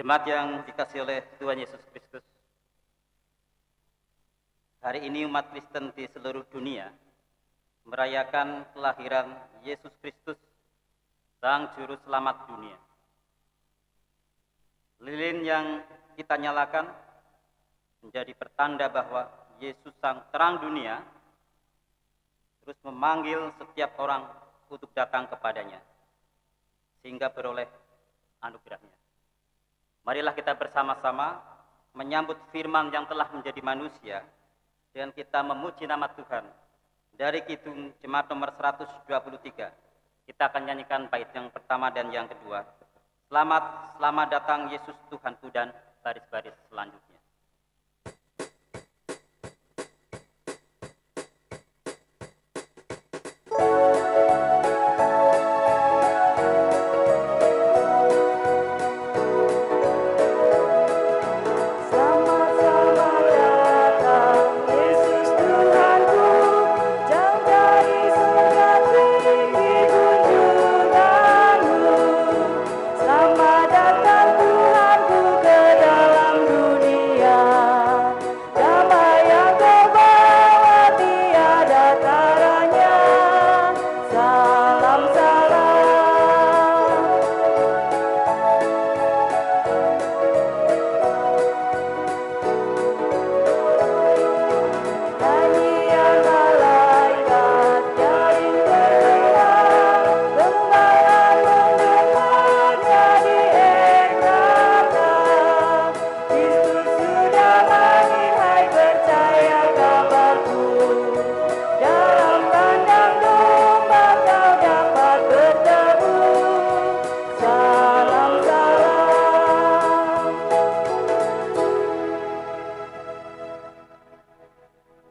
Jemaat yang dikasihi oleh Tuhan Yesus Kristus, hari ini umat Kristen di seluruh dunia merayakan kelahiran Yesus Kristus, Sang Juru Selamat dunia. Lilin yang kita nyalakan menjadi pertanda bahwa Yesus Sang Terang dunia terus memanggil setiap orang untuk datang kepadanya, sehingga beroleh anugerahnya. Marilah kita bersama-sama menyambut firman yang telah menjadi manusia dengan kita memuji nama Tuhan. Dari Kidung Jemaat nomor 123, kita akan nyanyikan bait yang pertama dan yang kedua. Selamat datang Yesus Tuhanku, dan baris-baris selanjutnya.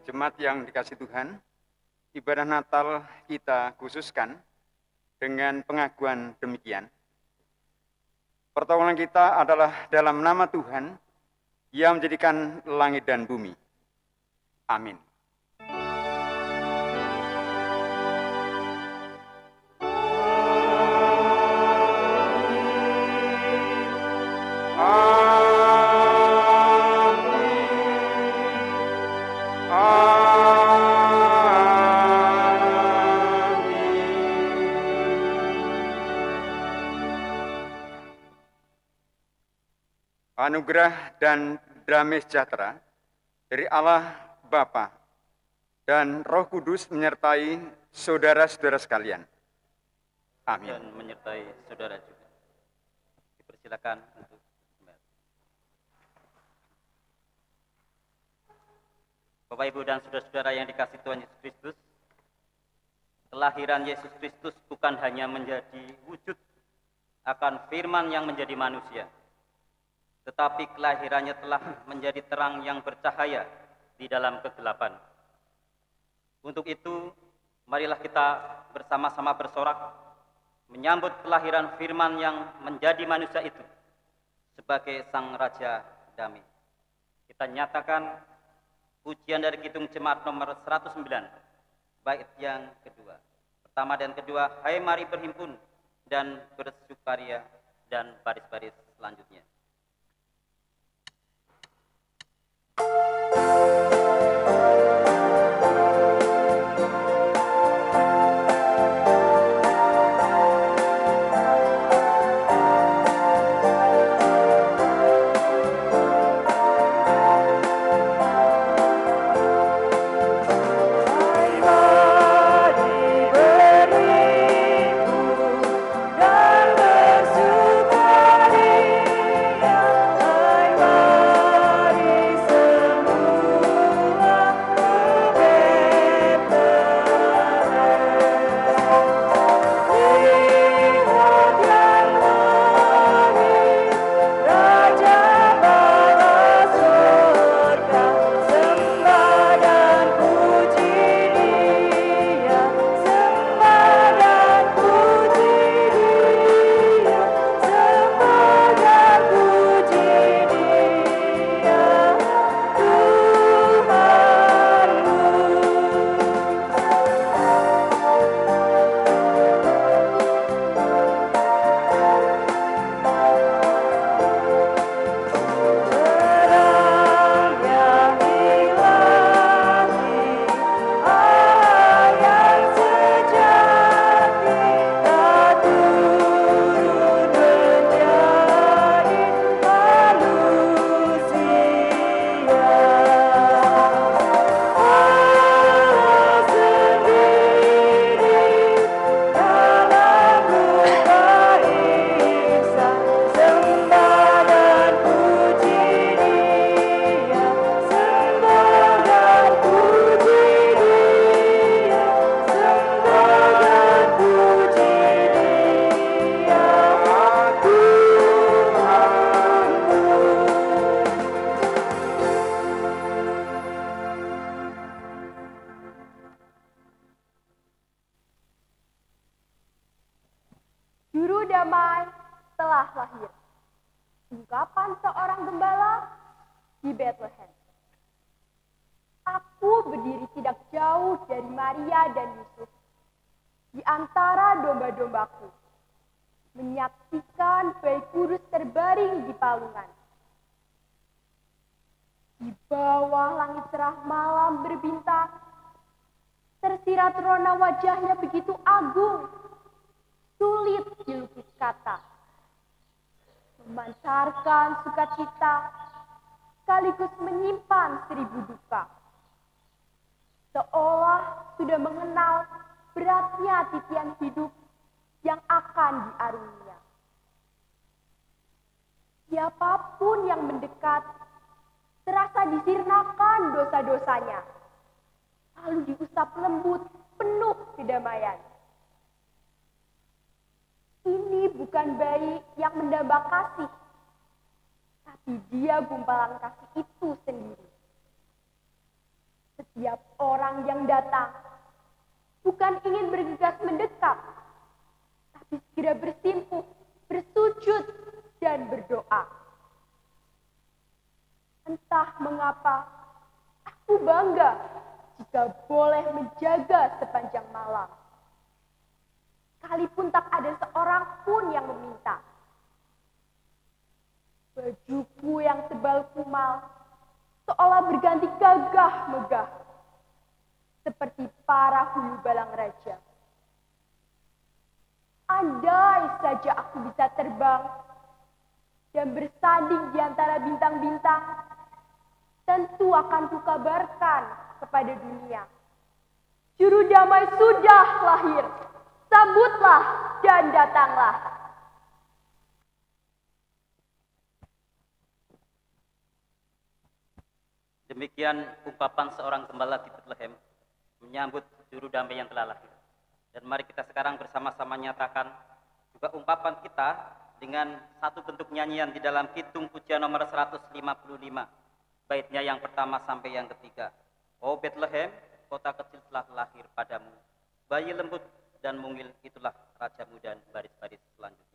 Jemaat yang dikasihi Tuhan, ibadah Natal kita khususkan dengan pengakuan demikian. Pertolongan kita adalah dalam nama Tuhan yang menjadikan langit dan bumi. Amin. Anugerah dan damai sejahtera dari Allah Bapa dan Roh Kudus menyertai saudara-saudara sekalian. Amin. Dan menyertai saudara juga. Dipersilakan untuk kembali. Bapak, Ibu, dan saudara-saudara yang dikasihi Tuhan Yesus Kristus, kelahiran Yesus Kristus bukan hanya menjadi wujud akan firman yang menjadi manusia, tetapi kelahirannya telah menjadi terang yang bercahaya di dalam kegelapan. Untuk itu, marilah kita bersama-sama bersorak menyambut kelahiran firman yang menjadi manusia itu sebagai Sang Raja Damai. Kita nyatakan pujian dari Kidung Jemaat nomor 109, bait yang kedua. Pertama dan kedua, hai mari berhimpun dan bersukaria, dan baris-baris selanjutnya. Dan bersukaria Juru damai telah lahir. Ungkapan seorang gembala di Bethlehem. Aku berdiri tidak jauh dari Maria dan Yusuf, di antara domba-dombaku, menyaksikan bayi kudus terbaring di palungan. Di bawah langit cerah malam berbintang, tersirat rona wajahnya begitu agung, sulit dilukis kata, memancarkan sukacita, sekaligus menyimpan 1000 duka. Seolah sudah mengenal beratnya titian hidup yang akan diaruninya. Siapapun yang mendekat, terasa disirnakan dosa-dosanya, lalu diusap lembut penuh kedamaian. Ini bukan bayi yang mendamba kasih, tapi dia gumpalan kasih itu sendiri. Setiap orang yang datang bukan ingin bergegas mendekat, tapi segera bersimpuh, bersujud, dan berdoa. Entah mengapa, aku bangga jika boleh menjaga sepanjang malam. Sekalipun tak ada seorang pun yang meminta. Bajuku yang tebal kumal seolah berganti gagah megah, seperti para hulu balang raja. Andai saja aku bisa terbang dan bersanding di antara bintang-bintang, tentu akan kukabarkan kepada dunia. Juru damai sudah lahir, sambutlah dan datanglah. Demikian ungkapan seorang gembala di Bethlehem menyambut juru damai yang telah lahir. Dan mari kita sekarang bersama-sama nyatakan juga ungkapan kita dengan satu bentuk nyanyian di dalam Kidung Pujian nomor 155. Baitnya yang pertama sampai yang ketiga. Oh Bethlehem, kota kecil telah lahir padamu. Bayi lembut dan mungil itulah rajamu dan baris-baris selanjutnya.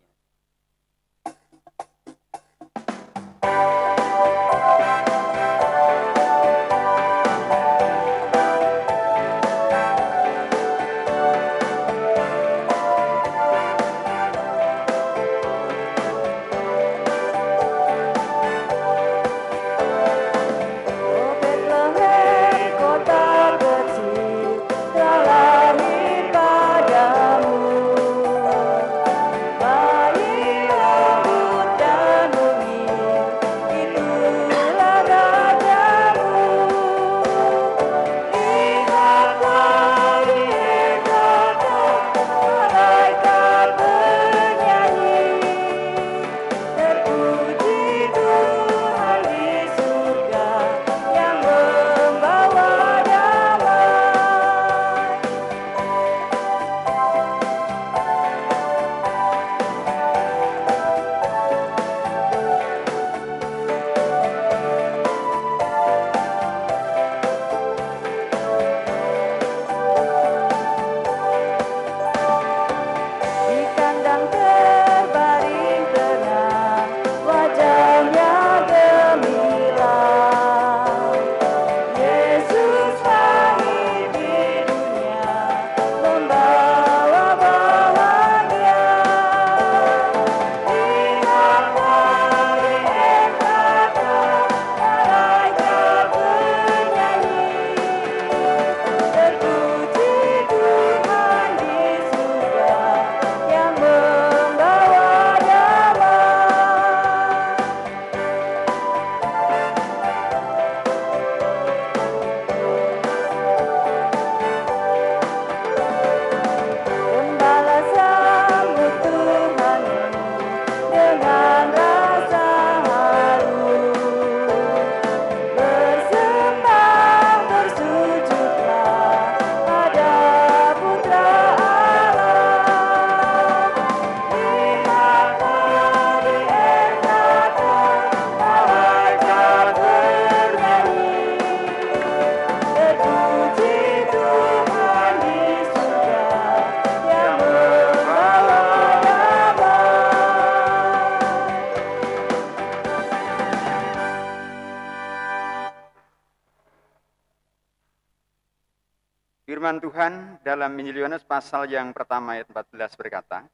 Firman Tuhan dalam Injil Yohanes pasal yang pertama ayat 14 berkata,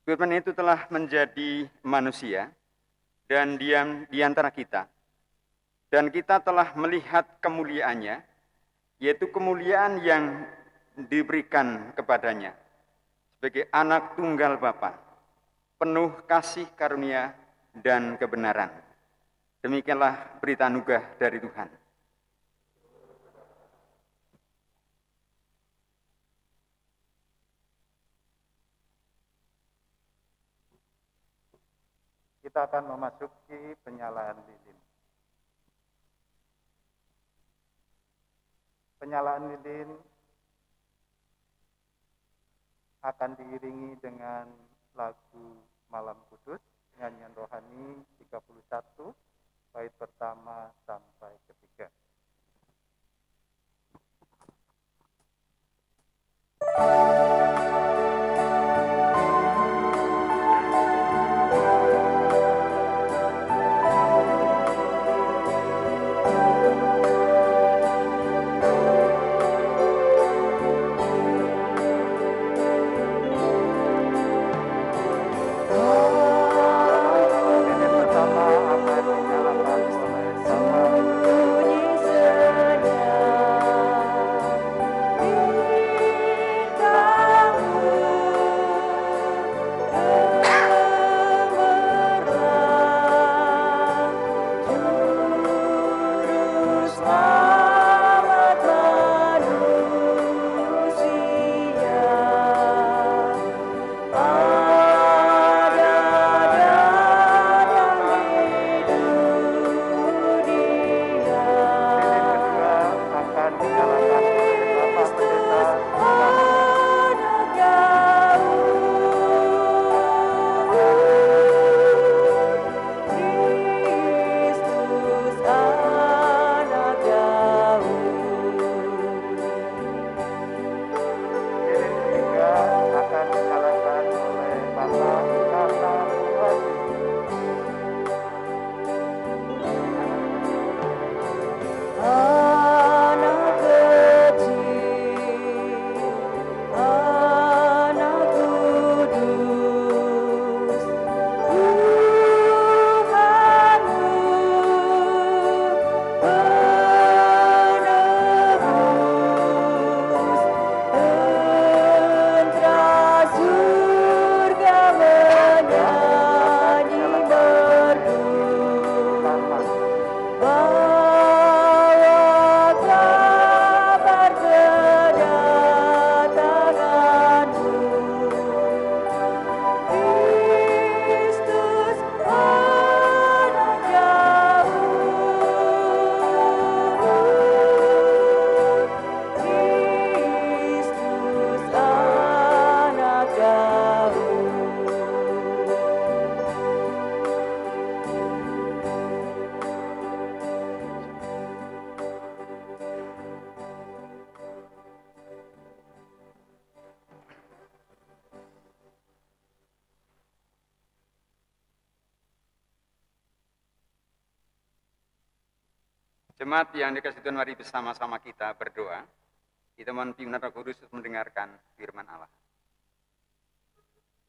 Firman itu telah menjadi manusia dan diam di antara kita. Dan kita telah melihat kemuliaannya, yaitu kemuliaan yang diberikan kepadanya sebagai anak tunggal Bapa, penuh kasih karunia dan kebenaran. Demikianlah berita anugerah dari Tuhan. Kita akan memasuki penyalaan lilin. Penyalaan lilin akan diiringi dengan lagu Malam Kudus, nyanyian rohani 31, bait pertama sampai ketiga. Jemaat yang dikasihi Tuhan, mari bersama-sama kita berdoa. Kita mohon pimpinan Roh Kudus untuk mendengarkan firman Allah.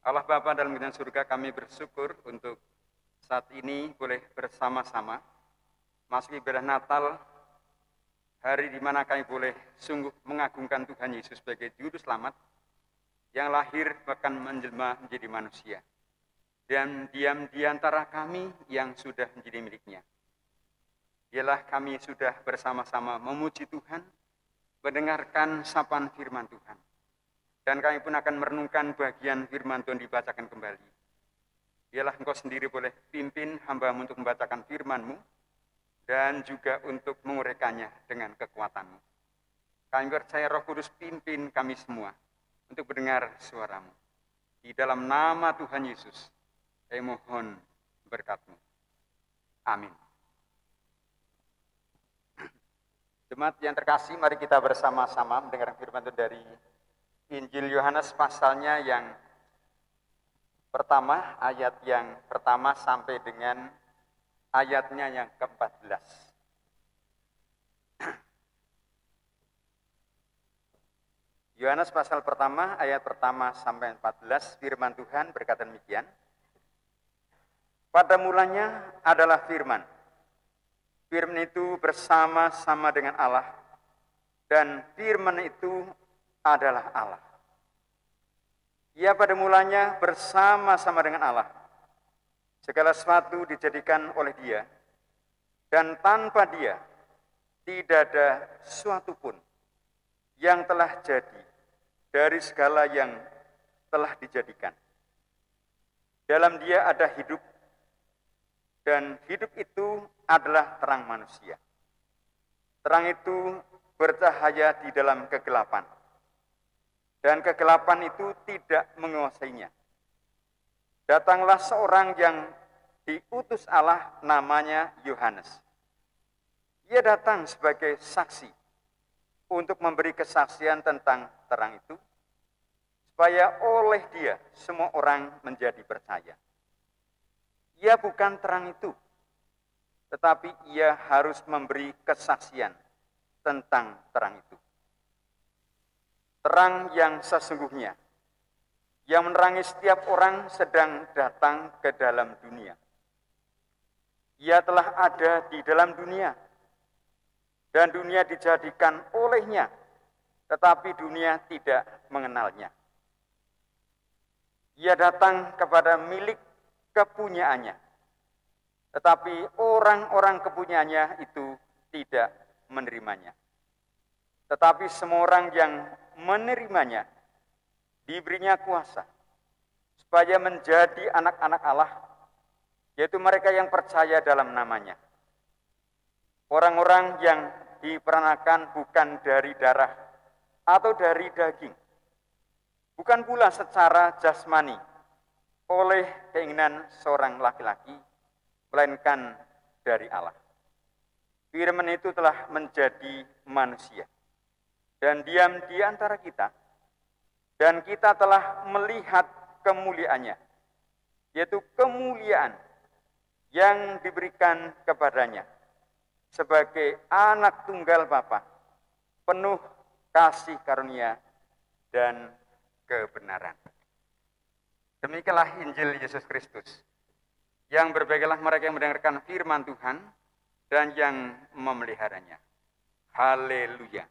Allah Bapa dalam kerajaan surga, kami bersyukur untuk saat ini boleh bersama-sama masuk ibadah Natal, hari di mana kami boleh sungguh mengagungkan Tuhan Yesus sebagai Juru Selamat yang lahir bahkan menjelma menjadi manusia dan diam di antara kami yang sudah menjadi miliknya. Ialah kami sudah bersama-sama memuji Tuhan, mendengarkan sapaan firman Tuhan. Dan kami pun akan merenungkan bagian firman Tuhan dibacakan kembali. Ialah Engkau sendiri boleh pimpin hamba-Mu untuk membacakan firman-Mu, dan juga untuk menguraikannya dengan kekuatan-Mu. Kami percaya Roh Kudus pimpin kami semua untuk mendengar suara-Mu. Di dalam nama Tuhan Yesus, kami mohon berkat-Mu. Amin. Jemaat yang terkasih, mari kita bersama-sama mendengar firman Tuhan dari Injil Yohanes pasalnya yang pertama, ayat yang pertama sampai dengan ayatnya yang ke-14. Yohanes pasal pertama, ayat pertama sampai 14, firman Tuhan berkata demikian. Pada mulanya adalah firman. Firman itu bersama-sama dengan Allah, dan firman itu adalah Allah. Ia pada mulanya bersama-sama dengan Allah. Segala sesuatu dijadikan oleh Dia, dan tanpa Dia tidak ada sesuatu pun yang telah jadi dari segala yang telah dijadikan. Dalam Dia ada hidup, dan hidup itu adalah terang manusia. Terang itu bercahaya di dalam kegelapan, dan kegelapan itu tidak menguasainya. Datanglah seorang yang diutus Allah, namanya Yohanes. Ia datang sebagai saksi untuk memberi kesaksian tentang terang itu, supaya oleh Dia semua orang menjadi percaya. Ia bukan terang itu, tetapi Ia harus memberi kesaksian tentang terang itu. Terang yang sesungguhnya, yang menerangi setiap orang sedang datang ke dalam dunia. Ia telah ada di dalam dunia, dan dunia dijadikan olehnya, tetapi dunia tidak mengenalnya. Ia datang kepada milik kepunyaannya, tetapi orang-orang kepunyaannya itu tidak menerimanya. Tetapi semua orang yang menerimanya diberinya kuasa supaya menjadi anak-anak Allah, yaitu mereka yang percaya dalam namanya. Orang-orang yang diperanakan bukan dari darah atau dari daging, bukan pula secara jasmani oleh keinginan seorang laki-laki, melainkan dari Allah. Firman itu telah menjadi manusia dan diam di antara kita, dan kita telah melihat kemuliaannya, yaitu kemuliaan yang diberikan kepadanya sebagai anak tunggal Bapa, penuh kasih karunia dan kebenaran. Demikianlah Injil Yesus Kristus. Yang berbahagialah mereka yang mendengarkan firman Tuhan dan yang memeliharanya. Haleluya.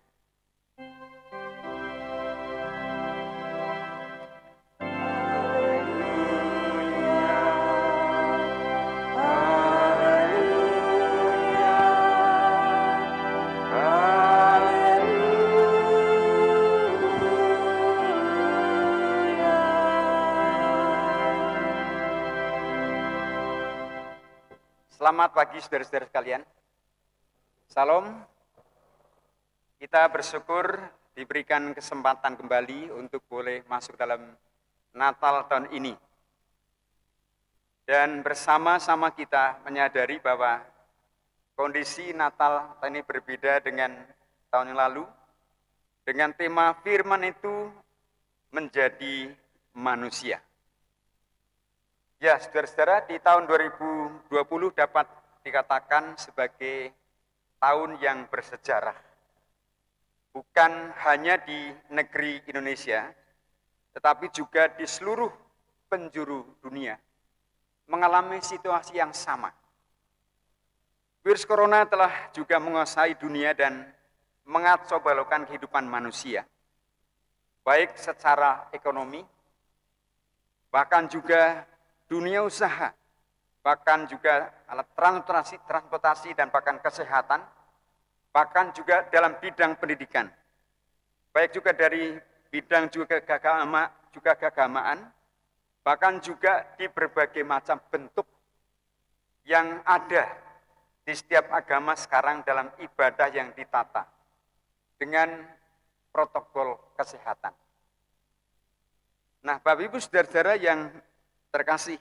Selamat pagi saudara-saudara sekalian. Salam. Kita bersyukur diberikan kesempatan kembali untuk boleh masuk dalam Natal tahun ini. Dan bersama-sama kita menyadari bahwa kondisi Natal tahun ini berbeda dengan tahun yang lalu. Dengan tema firman itu menjadi manusia. Ya, saudara-saudara, di tahun 2020 dapat dikatakan sebagai tahun yang bersejarah. Bukan hanya di negeri Indonesia, tetapi juga di seluruh penjuru dunia mengalami situasi yang sama. Virus corona telah juga menguasai dunia dan mengacaubalaukan kehidupan manusia, baik secara ekonomi, bahkan juga dunia usaha, bahkan juga alat transportasi dan bahkan kesehatan, bahkan juga dalam bidang pendidikan, baik juga dari bidang juga keagamaan, bahkan juga di berbagai macam bentuk yang ada di setiap agama sekarang dalam ibadah yang ditata dengan protokol kesehatan. Nah, Bapak Ibu saudara-saudara yang terkasih,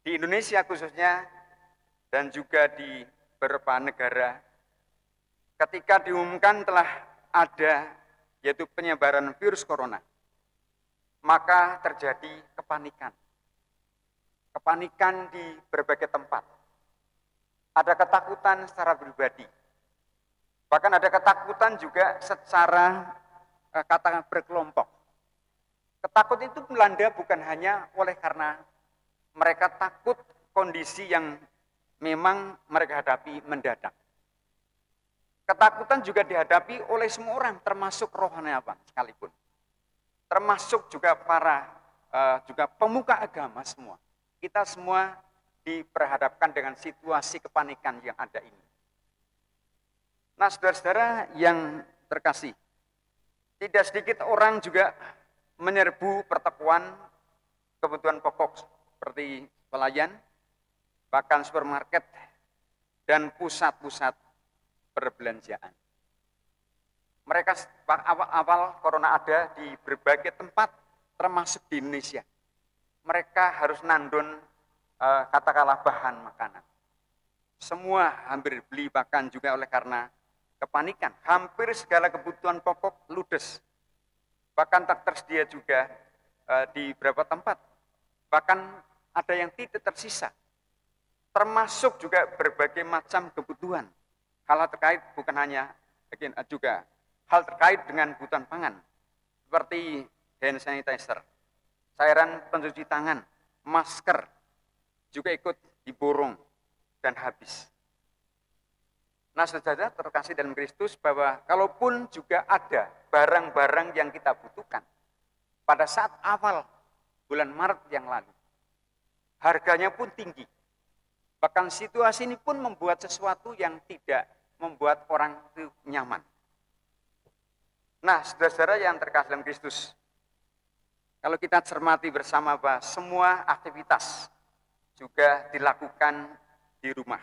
di Indonesia khususnya dan juga di beberapa negara, ketika diumumkan telah ada yaitu penyebaran virus corona, maka terjadi kepanikan. Kepanikan di berbagai tempat. Ada ketakutan secara pribadi. Bahkan ada ketakutan juga secara katakan berkelompok. Ketakutan itu melanda bukan hanya oleh karena mereka takut kondisi yang memang mereka hadapi mendadak. Ketakutan juga dihadapi oleh semua orang, termasuk rohaniawan sekalipun. Termasuk juga para juga pemuka agama semua. Kita semua diperhadapkan dengan situasi kepanikan yang ada ini. Nah, saudara-saudara yang terkasih, tidak sedikit orang juga menyerbu pertokoan kebutuhan pokok seperti pelayan, bahkan supermarket, dan pusat-pusat perbelanjaan. Mereka awal-awal corona ada di berbagai tempat, termasuk di Indonesia. Mereka harus nandun katakanlah bahan makanan. Semua hampir beli, bahkan juga oleh karena kepanikan. Hampir segala kebutuhan pokok ludes. Bahkan tak tersedia juga di beberapa tempat. Bahkan ada yang tidak tersisa. Termasuk juga berbagai macam kebutuhan. Hal terkait bukan hanya juga hal terkait dengan kebutuhan pangan. Seperti hand sanitizer, cairan pencuci tangan, masker, juga ikut diborong dan habis. Nah, saudara terkasih dalam Kristus, bahwa kalaupun juga ada barang-barang yang kita butuhkan pada saat awal bulan Maret yang lalu, harganya pun tinggi. Bahkan situasi ini pun membuat sesuatu yang tidak membuat orang itu nyaman. Nah, saudara-saudara yang terkasih dalam Kristus, kalau kita cermati bersama bahwa semua aktivitas juga dilakukan di rumah.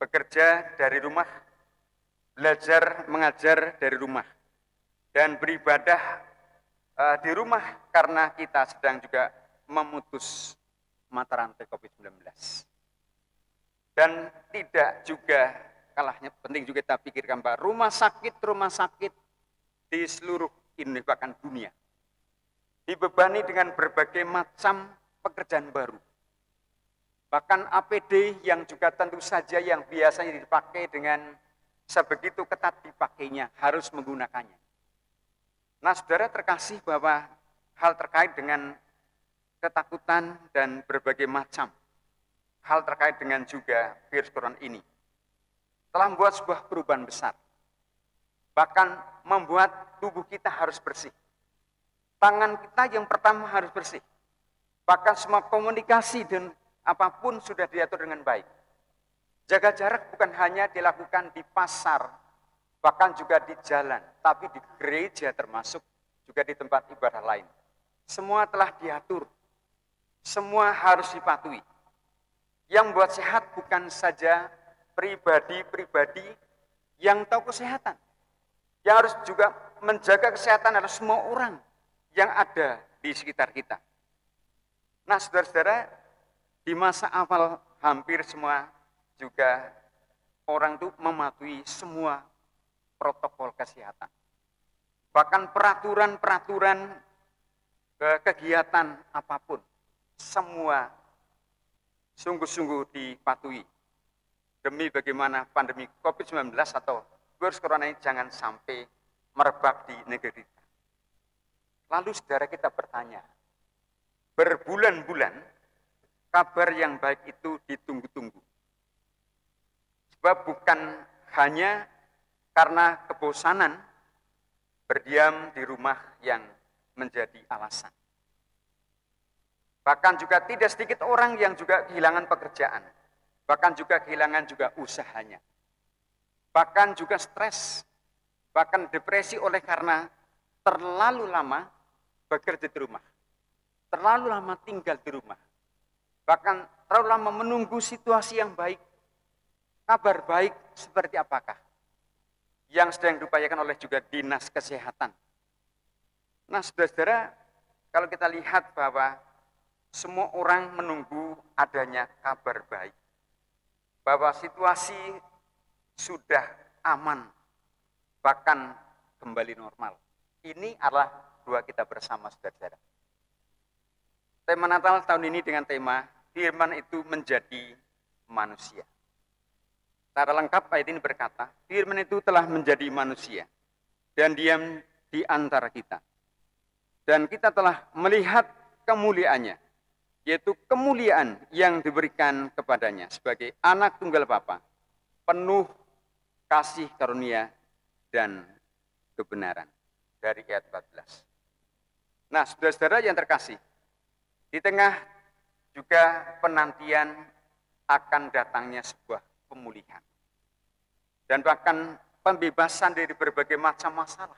Bekerja dari rumah, belajar mengajar dari rumah, dan beribadah di rumah karena kita sedang juga memutus mata rantai COVID-19. Dan tidak juga kalahnya penting juga kita pikirkan bahwa rumah sakit di seluruh Indonesia bahkan dunia dibebani dengan berbagai macam pekerjaan baru. Bahkan APD yang juga tentu saja yang biasanya dipakai dengan sebegitu ketat dipakainya, harus menggunakannya. Nah, saudara terkasih bahwa hal terkait dengan ketakutan dan berbagai macam hal terkait dengan juga virus corona ini telah membuat sebuah perubahan besar. Bahkan membuat tubuh kita harus bersih. Tangan kita yang pertama harus bersih. Bahkan semua komunikasi dan apapun sudah diatur dengan baik. Jaga jarak bukan hanya dilakukan di pasar, bahkan juga di jalan, tapi di gereja termasuk juga di tempat ibadah lain. Semua telah diatur, semua harus dipatuhi. Yang membuat sehat bukan saja pribadi-pribadi yang tahu kesehatan. Yang harus juga menjaga kesehatan adalah semua orang yang ada di sekitar kita. Nah, saudara-saudara, di masa awal hampir semua juga orang itu mematuhi semua protokol kesehatan. Bahkan peraturan-peraturan kegiatan apapun, semua sungguh-sungguh dipatuhi. Demi bagaimana pandemi COVID-19 atau virus corona ini jangan sampai merebak di negeri kita. Lalu saudara kita bertanya, berbulan-bulan kabar yang baik itu ditunggu-tunggu. Sebab bukan hanya karena kebosanan berdiam di rumah yang menjadi alasan. Bahkan juga tidak sedikit orang yang juga kehilangan pekerjaan. Bahkan juga kehilangan juga usahanya. Bahkan juga stres. Bahkan depresi oleh karena terlalu lama bekerja di rumah. Terlalu lama tinggal di rumah. Bahkan terlalu lama menunggu situasi yang baik. Kabar baik seperti apakah yang sedang diupayakan oleh juga dinas kesehatan. Nah, saudara-saudara, kalau kita lihat bahwa semua orang menunggu adanya kabar baik, bahwa situasi sudah aman, bahkan kembali normal. Ini adalah doa kita bersama, saudara-saudara. Tema Natal tahun ini dengan tema Firman itu menjadi manusia. Secara lengkap ayat ini berkata, Firman itu telah menjadi manusia dan dia di antara kita. Dan kita telah melihat kemuliaannya, yaitu kemuliaan yang diberikan kepadanya sebagai anak tunggal Bapa, penuh kasih karunia dan kebenaran. Dari ayat 14. Nah, saudara-saudara yang terkasih, di tengah juga penantian akan datangnya sebuah pemulihan. Dan bahkan pembebasan dari berbagai macam masalah.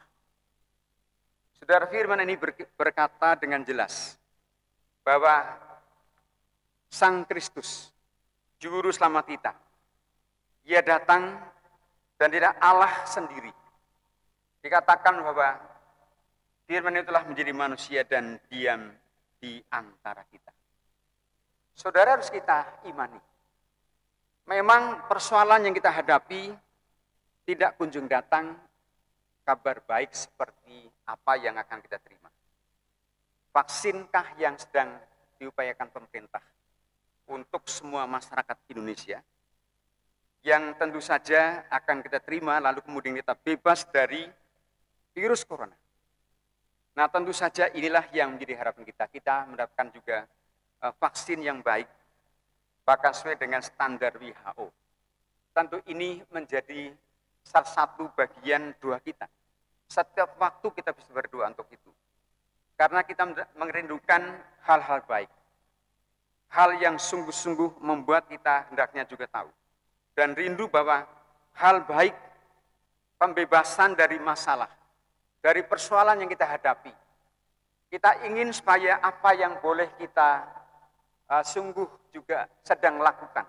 Saudara, firman ini berkata dengan jelas bahwa Sang Kristus, Juru Selamat kita, Ia datang dan tidak Allah sendiri. Dikatakan bahwa firman itu telah menjadi manusia dan diam di antara kita. Saudara, harus kita imani. Memang persoalan yang kita hadapi tidak kunjung datang kabar baik seperti apa yang akan kita terima. Vaksinkah yang sedang diupayakan pemerintah untuk semua masyarakat Indonesia, yang tentu saja akan kita terima lalu kemudian kita bebas dari virus corona. Nah, tentu saja inilah yang menjadi harapan kita. Kita mendapatkan juga vaksin yang baik, bahkan sesuai dengan standar WHO. Tentu ini menjadi salah satu bagian doa kita. Setiap waktu kita bisa berdoa untuk itu. Karena kita merindukan hal-hal baik. Hal yang sungguh-sungguh membuat kita hendaknya juga tahu. Dan rindu bahwa hal baik, pembebasan dari masalah, dari persoalan yang kita hadapi. Kita ingin supaya apa yang boleh kita sungguh juga sedang lakukan.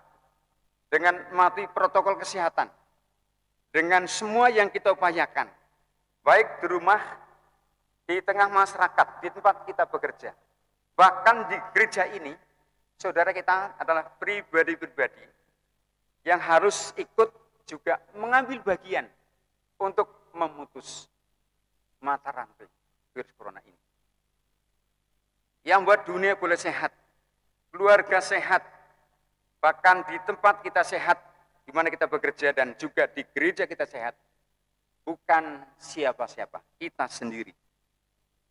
Dengan mematuhi protokol kesehatan. Dengan semua yang kita upayakan. Baik di rumah, di tengah masyarakat, di tempat kita bekerja. Bahkan di gereja ini, saudara kita adalah pribadi-pribadi yang harus ikut juga mengambil bagian untuk memutus mata rantai virus corona ini. Yang buat dunia boleh sehat, keluarga sehat, bahkan di tempat kita sehat, di mana kita bekerja dan juga di gereja kita sehat, bukan siapa-siapa, kita sendiri.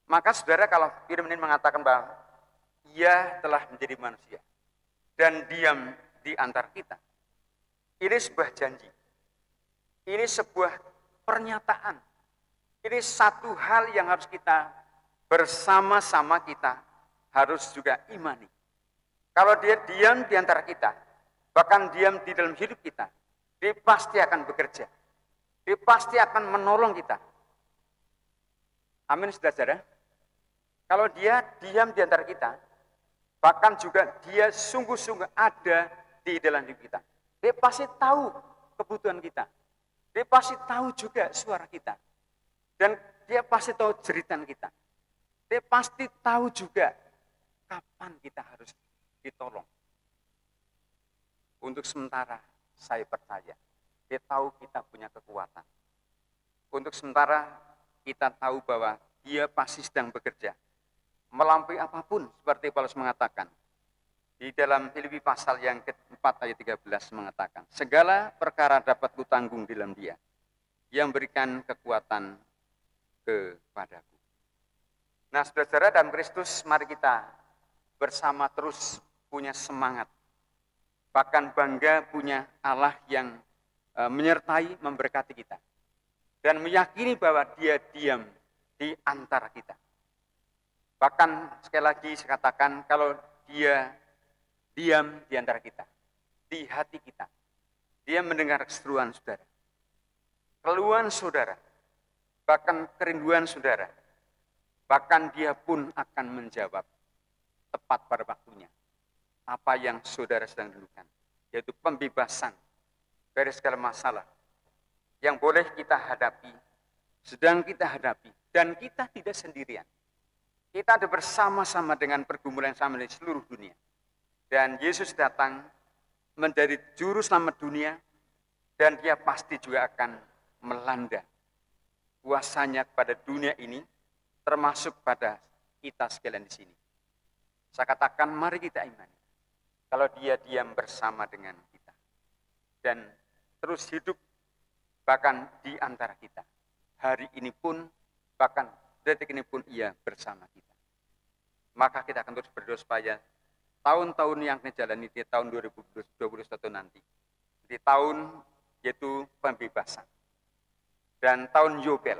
Maka saudara, kalau firman ini mengatakan bahwa Ia telah menjadi manusia dan diam di antara kita, ini sebuah janji, ini sebuah pernyataan, ini satu hal yang harus kita bersama-sama kita harus juga imani. Kalau Dia diam di antara kita, bahkan diam di dalam hidup kita, Dia pasti akan bekerja. Dia pasti akan menolong kita. Amin, saudara-saudara. Kalau Dia diam di antara kita, bahkan juga Dia sungguh-sungguh ada di dalam hidup kita. Dia pasti tahu kebutuhan kita. Dia pasti tahu juga suara kita. Dan Dia pasti tahu jeritan kita. Dia pasti tahu juga kapan kita harus ditolong. Untuk sementara saya percaya, Dia tahu kita punya kekuatan. Untuk sementara kita tahu bahwa Dia pasti sedang bekerja. Melampaui apapun, seperti Paulus mengatakan. Di dalam Filipi pasal yang ke-4 ayat 13 mengatakan, segala perkara dapat kutanggung di dalam Dia, yang berikan kekuatan kepadaku. Nah, saudara-saudara dalam Kristus, mari kita bersama terus punya semangat. Bahkan bangga punya Allah yang menyertai, memberkati kita. Dan meyakini bahwa Dia diam di antara kita. Bahkan sekali lagi saya katakan, kalau Dia diam di antara kita, di hati kita, Dia mendengar keseruan saudara, keluhan saudara, bahkan kerinduan saudara, bahkan Dia pun akan menjawab tepat pada waktunya apa yang saudara sedang rindukan, yaitu pembebasan dari segala masalah yang boleh kita hadapi, sedang kita hadapi, dan kita tidak sendirian. Kita ada bersama-sama dengan pergumulan sama di seluruh dunia. Dan Yesus datang menjadi juru selamat dunia, dan Dia pasti juga akan melanda kuasanya kepada dunia ini, termasuk pada kita sekalian di sini. Saya katakan, mari kita imani. Kalau Dia diam bersama dengan kita. Dan terus hidup bahkan di antara kita. Hari ini pun, bahkan detik ini pun ia bersama kita. Maka kita akan terus berdoa supaya tahun-tahun yang kita jalani di tahun 2021 nanti, di tahun yaitu pembebasan dan tahun Yobel,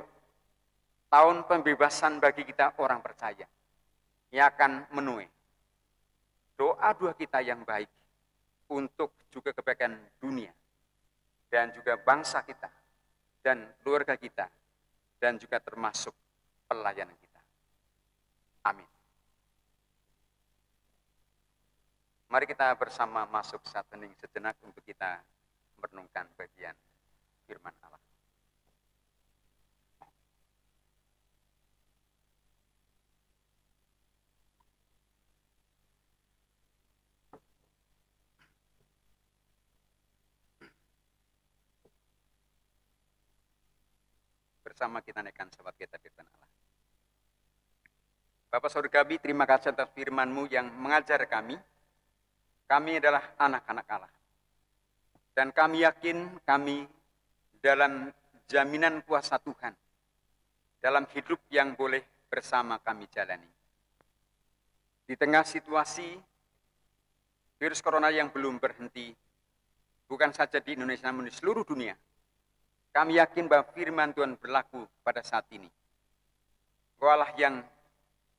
tahun pembebasan bagi kita orang percaya, yang akan menuai doa-doa kita yang baik untuk juga kebaikan dunia dan juga bangsa kita dan keluarga kita dan juga termasuk pelayanan kita. Amin. Mari kita bersama masuk saat hening sejenak untuk kita merenungkan bagian firman Allah. Bersama kita naikkan sahabat kita firman Allah. Bapa Surgawi, terima kasih atas firman-Mu yang mengajar kami. Kami adalah anak-anak Allah. Dan kami yakin kami dalam jaminan kuasa Tuhan. Dalam hidup yang boleh bersama kami jalani. Di tengah situasi virus corona yang belum berhenti, bukan saja di Indonesia namun di seluruh dunia, kami yakin bahwa firman Tuhan berlaku pada saat ini. Allah yang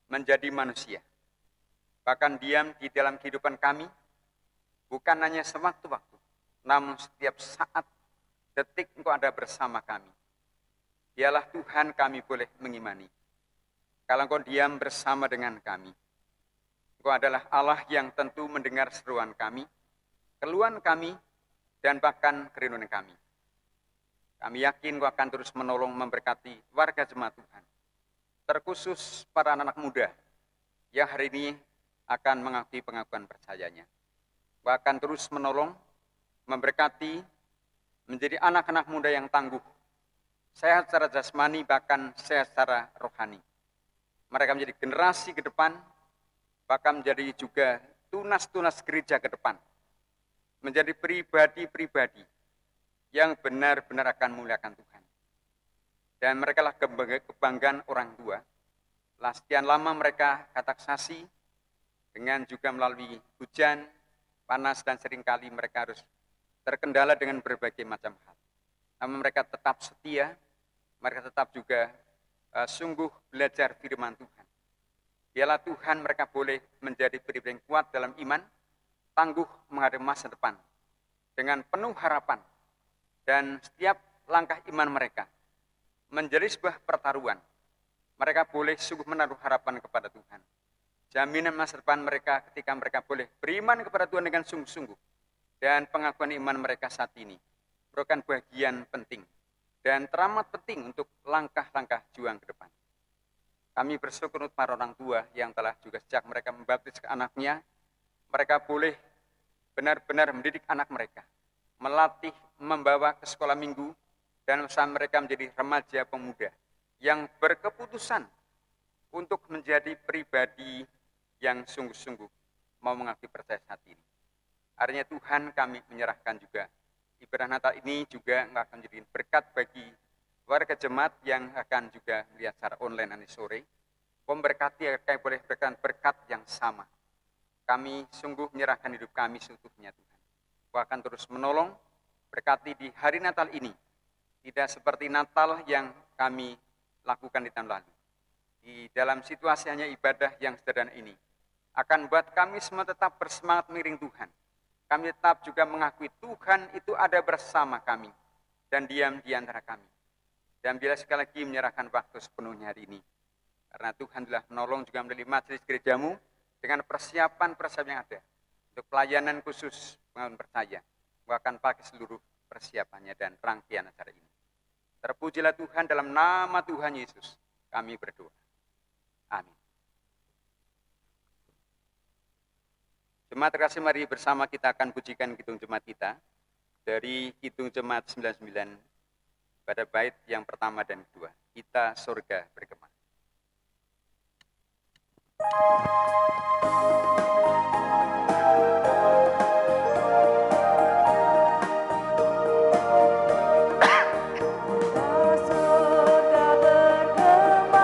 menjadi manusia, bahkan diam di dalam kehidupan kami, bukan hanya sewaktu-waktu, namun setiap saat, detik Engkau ada bersama kami. Dialah Tuhan kami boleh mengimani. Kalau Engkau diam bersama dengan kami, Engkau adalah Allah yang tentu mendengar seruan kami, keluhan kami, dan bahkan kerinduan kami. Kami yakin Engkau akan terus menolong memberkati warga jemaat Tuhan, terkhusus para anak muda yang hari ini akan mengakui pengakuan percayanya. Bahkan terus menolong, memberkati, menjadi anak-anak muda yang tangguh, sehat secara jasmani, bahkan sehat secara rohani. Mereka menjadi generasi ke depan, bahkan menjadi juga tunas-tunas gereja ke depan, menjadi pribadi-pribadi yang benar-benar akan memuliakan Tuhan. Dan mereka lah kebanggaan orang tua. Lah sekian lama mereka kataksasi, dengan juga melalui hujan, panas, dan seringkali mereka harus terkendala dengan berbagai macam hal. Namun mereka tetap setia, mereka tetap juga sungguh belajar firman Tuhan. Dialah Tuhan mereka boleh menjadi pribadi yang kuat dalam iman, tangguh menghadapi masa depan, dengan penuh harapan, dan setiap langkah iman mereka menjadi sebuah pertaruhan. Mereka boleh sungguh menaruh harapan kepada Tuhan. Jaminan masa depan mereka ketika mereka boleh beriman kepada Tuhan dengan sungguh-sungguh. Dan pengakuan iman mereka saat ini merupakan bagian penting dan teramat penting untuk langkah-langkah juang ke depan. Kami bersyukur untuk para orang tua yang telah juga sejak mereka membaptis anaknya, mereka boleh benar-benar mendidik anak mereka, melatih, membawa ke sekolah minggu, dan usaha mereka menjadi remaja pemuda yang berkeputusan untuk menjadi pribadi yang sungguh-sungguh mau mengakui percaya saat ini. Artinya Tuhan kami menyerahkan juga ibadah Natal ini juga akan menjadi berkat bagi warga jemaat yang akan juga melihat secara online nanti sore. Memberkati agar boleh berikan berkat yang sama. Kami sungguh menyerahkan hidup kami seutuhnya Tuhan. Kau akan terus menolong, berkati di hari Natal ini. Tidak seperti Natal yang kami lakukan di tahun lalu. Di dalam situasi hanya ibadah yang sederhana ini, akan buat kami semua tetap bersemangat mengiring Tuhan. Kami tetap juga mengakui Tuhan itu ada bersama kami dan diam di antara kami. Dan bila sekali lagi menyerahkan waktu sepenuhnya hari ini, karena Tuhan telah menolong juga melalui majelis gerejamu dengan persiapan-persiapan yang ada untuk pelayanan khusus pengakuan percaya. Kau akan pakai seluruh persiapannya dan rangkaian acara ini. Terpujilah Tuhan, dalam nama Tuhan Yesus kami berdoa. Amin. Jemaat terkasih, mari bersama kita akan pujikan Kidung Jemaat kita dari Kidung Jemaat 99 pada bait yang pertama dan kedua. Kita surga bergema. Surga bergema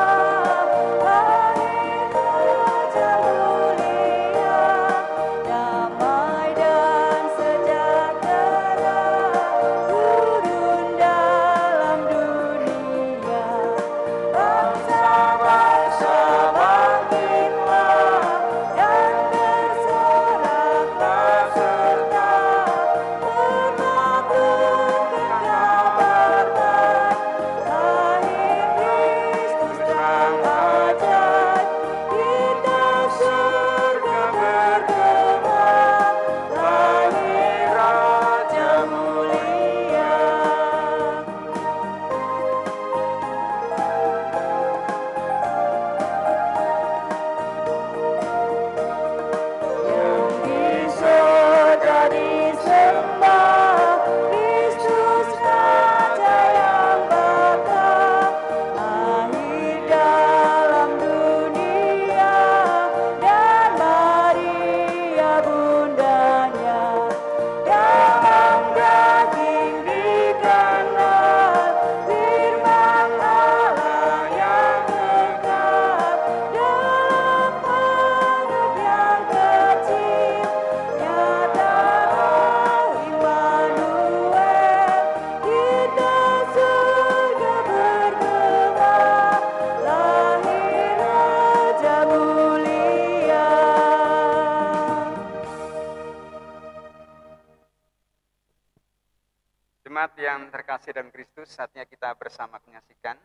yang terkasih dalam Kristus, saatnya kita bersama menyaksikan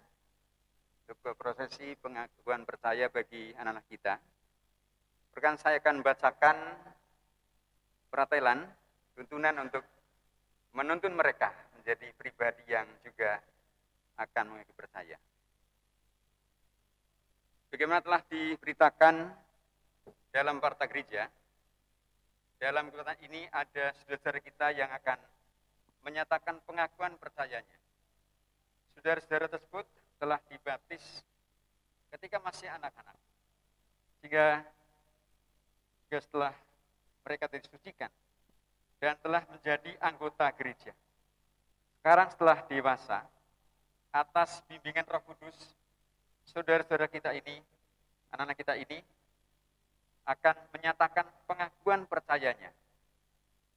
untuk prosesi pengakuan percaya bagi anak-anak kita. Bahkan saya akan membacakan peratelan, tuntunan untuk menuntun mereka menjadi pribadi yang juga akan mengikuti percaya. Bagaimana telah diberitakan dalam Warta Gereja, dalam kesempatan ini ada saudara-saudara kita yang akan menyatakan pengakuan percayanya. Saudara-saudara tersebut telah dibaptis ketika masih anak-anak. Sehingga setelah mereka disucikan dan telah menjadi anggota gereja. Sekarang setelah dewasa, atas bimbingan Roh Kudus, saudara-saudara kita ini, anak-anak kita ini, akan menyatakan pengakuan percayanya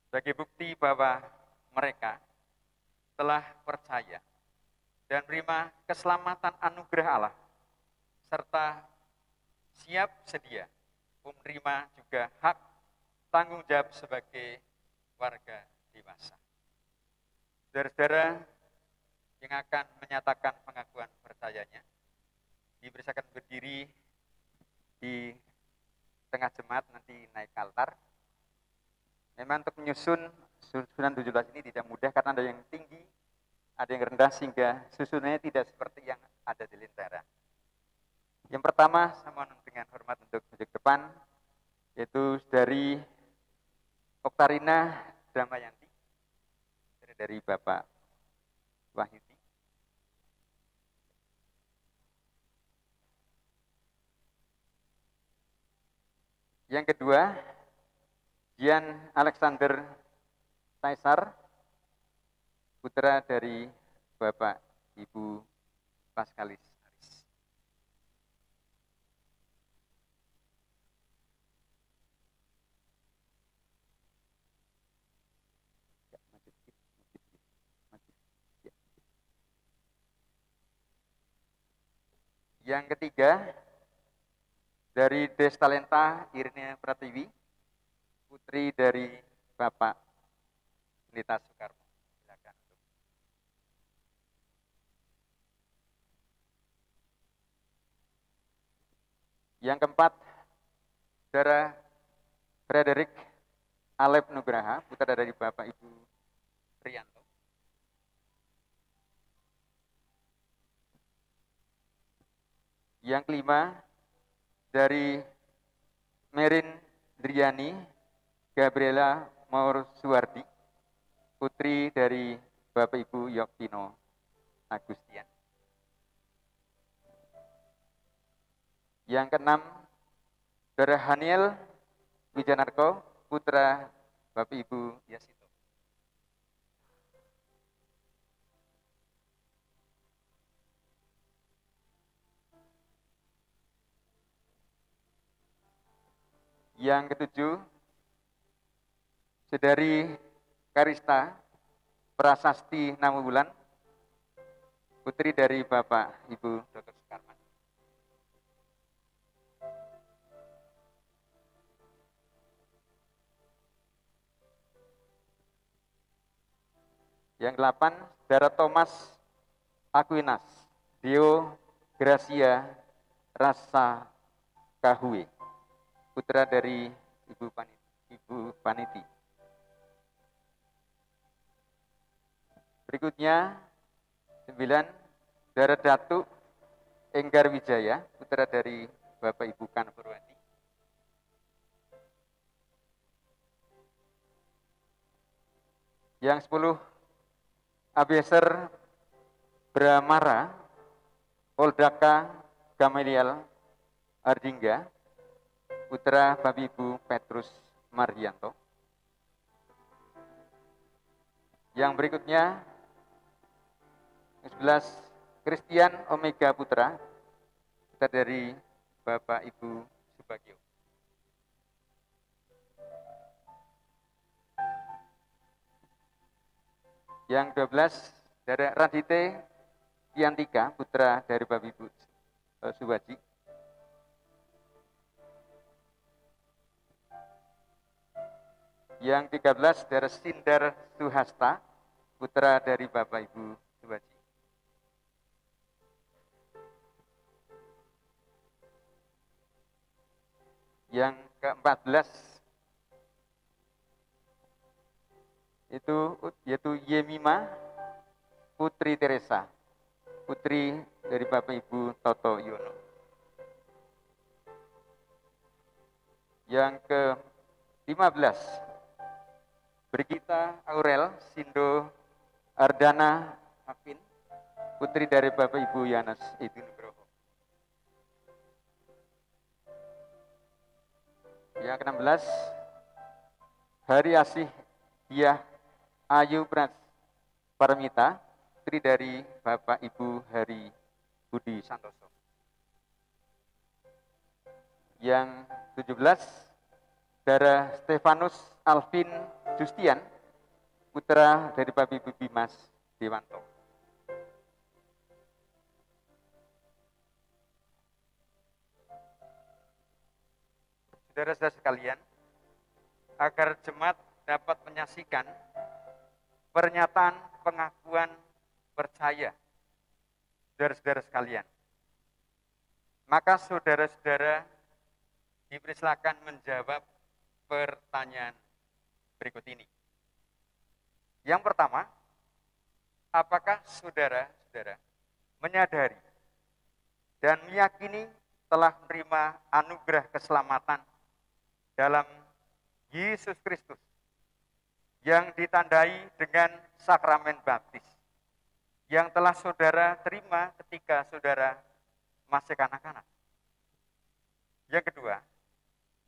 sebagai bukti bahwa mereka telah percaya dan menerima keselamatan anugerah Allah, serta siap sedia menerima juga hak tanggung jawab sebagai warga dewasa. Saudara-saudara yang akan menyatakan pengakuan percayanya dipersilakan berdiri di tengah jemaat, nanti naik ke altar. Memang untuk menyusun susunan 17 ini tidak mudah karena ada yang tinggi, ada yang rendah, sehingga susunannya tidak seperti yang ada di lentera. Yang pertama, saya mohon dengan hormat untuk maju ke depan, yaitu dari Oktarina Damayanti, dari Bapak Wahyudi. Yang kedua, Gian Alexander Taisar, putra dari Bapak Ibu Paskalis Aris. Yang ketiga, dari Destalenta Irina Pratiwi, putri dari Bapak Pendeta Soekarno. Silakan. Yang keempat, saudara Frederick Alep Nugraha, putra dari Bapak Ibu Prianto. Yang kelima, dari Merin Driani Gabriela Maur Suwardi, putri dari Bapak Ibu Yoktino Agustian. Yang keenam, saudara Haniel Wijanarko, putra Bapak Ibu Yasito. Yang ketujuh, saudari Karista Prasasti Namubulan, putri dari Bapak Ibu Dr. Sukarman. Yang delapan, saudara Thomas Aquinas Dio Gracia Rasa Kahue, putra dari Ibu Paniti. Berikutnya 9, saudara Datuk Enggar Wijaya, putra dari Bapak Ibu Kanpurwati. Yang 10, Abieser Bramara Oldaka Gamaliel Ardingga, putra Bapak Ibu Petrus Mardianto. Yang berikutnya 11, Christian Omega Putra, putra dari Bapak Ibu Subagio. Yang 12, saudara Radite Tiantika, putra dari Bapak Ibu Suwaji. Yang 13, saudara Sindar Suhasta, putra putra dari Bapak Ibu Suwaji. Yang ke-14 itu yaitu Yemima Putri Teresa, putri dari Bapak Ibu Toto Yono. Yang ke-15 Brigita Aurel Sindo Ardana Hafin, putri dari Bapak Ibu Yanes Itu Nugroho. Yang ke-16 Hari Asih Diah Ayu Pras Paramita, putri dari Bapak Ibu Hari Budi Santoso. Yang 17 Saudara Stefanus Alvin Justian, putra dari Bapak Ibu Bimas Dewanto. Saudara-saudara sekalian, agar jemaat dapat menyaksikan pernyataan pengakuan percaya saudara-saudara sekalian, maka saudara-saudara dipersilakan menjawab pertanyaan berikut ini. Yang pertama, apakah saudara-saudara menyadari dan meyakini telah menerima anugerah keselamatan dalam Yesus Kristus yang ditandai dengan sakramen baptis yang telah saudara terima ketika saudara masih kanak-kanak? Yang kedua,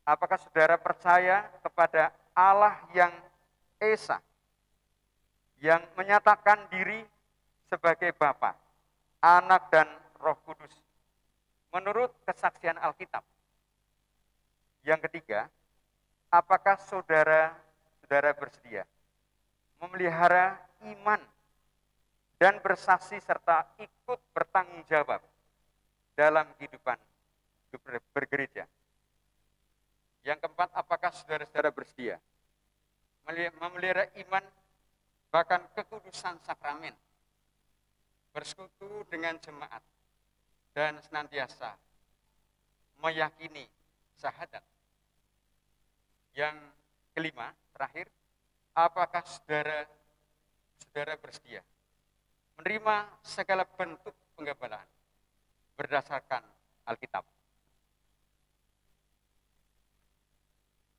apakah saudara percaya kepada Allah yang Esa, yang menyatakan diri sebagai Bapa, Anak, dan Roh Kudus menurut kesaksian Alkitab? Yang ketiga, apakah saudara bersedia memelihara iman dan bersaksi serta ikut bertanggung jawab dalam kehidupan bergereja? Yang keempat, apakah saudara-saudara bersedia memelihara iman bahkan kekudusan sakramen, bersekutu dengan jemaat, dan senantiasa meyakini syahadat? Yang kelima, terakhir, apakah saudara bersedia menerima segala bentuk penggebalaan berdasarkan Alkitab?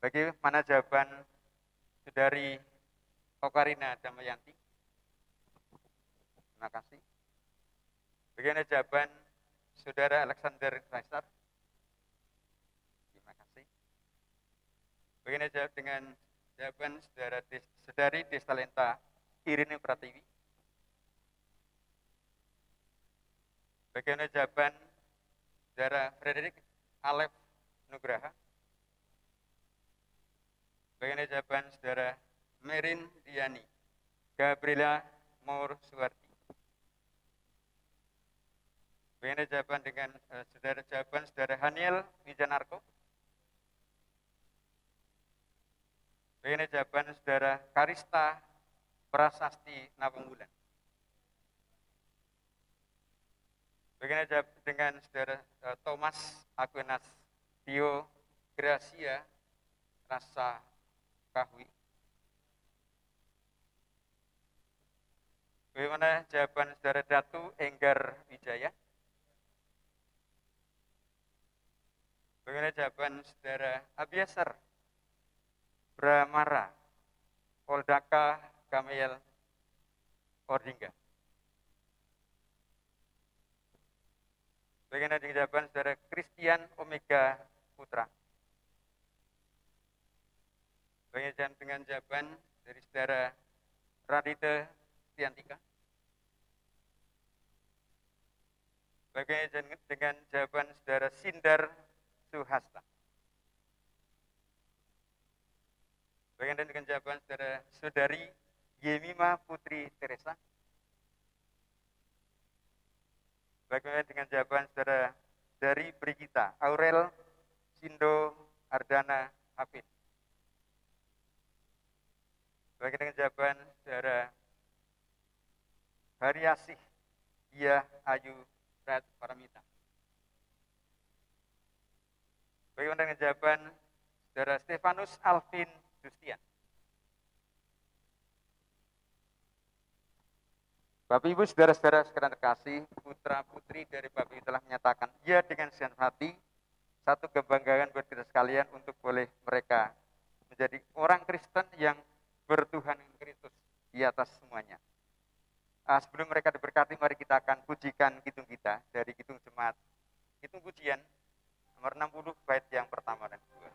Bagaimana jawaban Saudari Okarina Damayanti? Terima kasih. Bagaimana jawaban Saudara Alexander Kaisar? Terima kasih. Bagaimana dengan jawaban Saudari Destalenta Irene Pratiwi? Bagaimana jawaban Saudara Frederick Alef Nugraha? Bagaimana jawaban Saudara Merin Diani Gabriela Maur Suwardi? Bagaimana jawaban dengan Saudara Haniel Wijanarko? Bagaimana jawaban Saudara Karista Prasasti Nawangbulan? Bagaimana jawaban dengan Saudara Thomas Aquinas Dio Gracia Rasa Kahwi? Bagaimana jawaban Saudara Datu Enggar Wijaya? Bagaimana jawaban Saudara Abiasar Bramara Oldaka Kamel Ordingga? Bagaimana dengan jawaban Saudara Christian Omega Putra? Bagaimana dengan jawaban dari Saudara Radita Tiantika? Bagaimana dengan jawaban Saudara Sindar Suhasta? Bagaimana dengan jawaban Saudari Yemima Putri Teresa? Bagaimana dengan jawaban dari Brigita Aurel Sindo Ardana Hafid? Bagaimana dengan jawaban Variasih Dia Ayu Fred Paramita. Bagaimana dengan jawaban Saudara Stefanus Alvin Justian? Bapak Ibu, saudara-saudara sekalian terkasih, putra-putri dari Bapak Ibu telah menyatakan ya dengan senang hati, satu kebanggaan buat kita sekalian untuk boleh mereka menjadi orang Kristen yang bertuhan dengan Kristus di atas semuanya. Sebelum mereka diberkati, mari kita akan pujikan kidung kita dari kidung jemaat. Kidung pujian nomor 60 bait yang pertama dan kedua.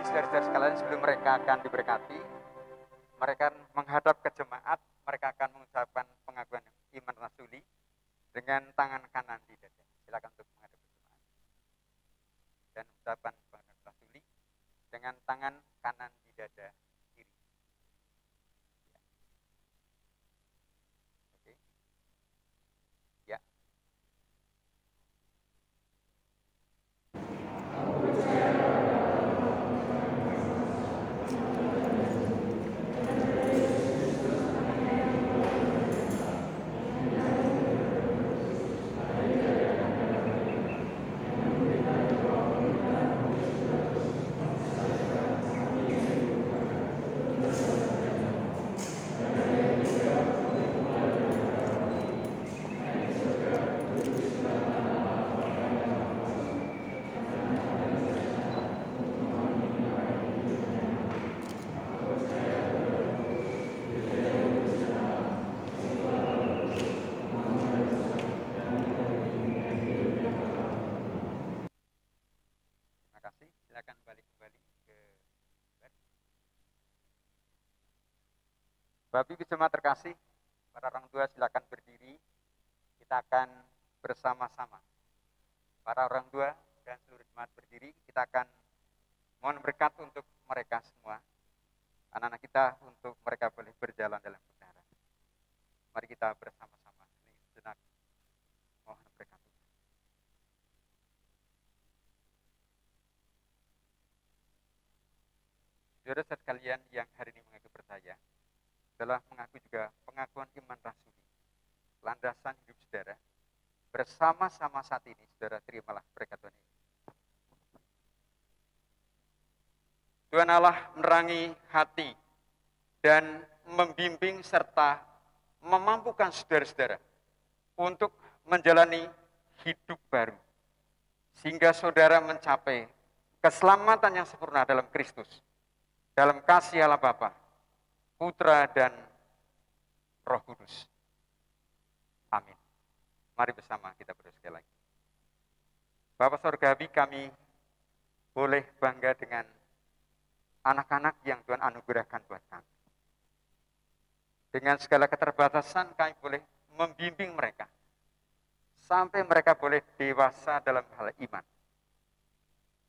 Saudara-saudara sekalian, sebelum mereka akan diberkati, mereka menghadap ke jemaat, mereka akan mengucapkan pengakuan iman rasuli dengan tangan kanan di dada. Silakan untuk menghadap ke jemaat dan ucapan pengakuan rasuli dengan tangan kanan di dada kiri. Oke. Ya. Silakan balik kembali ke Bapak Ibu jemaat terkasih, para orang tua silakan berdiri. Kita akan bersama-sama. Para orang tua dan seluruh jemaat berdiri, kita akan mohon berkat untuk mereka semua. anak-anak kita untuk mereka boleh berjalan dalam kebenaran. Mari kita bersama-sama sejenak mohon berkat Tuhan. Saudara sekalian yang hari ini mengaku percaya, telah mengaku juga pengakuan iman rasuli, landasan hidup saudara. Bersama-sama saat ini, saudara terimalah berkat Tuhan ini. Tuhan Allah menerangi hati dan membimbing serta memampukan saudara-saudara untuk menjalani hidup baru. Sehingga saudara mencapai keselamatan yang sempurna dalam Kristus, dalam kasih Allah Bapa, Putra dan Roh Kudus. Amin. Mari bersama kita berdoa sekali lagi. Bapa Surgawi, kami boleh bangga dengan anak-anak yang Tuhan anugerahkan buat kami. Dengan segala keterbatasan kami boleh membimbing mereka sampai mereka boleh dewasa dalam hal iman.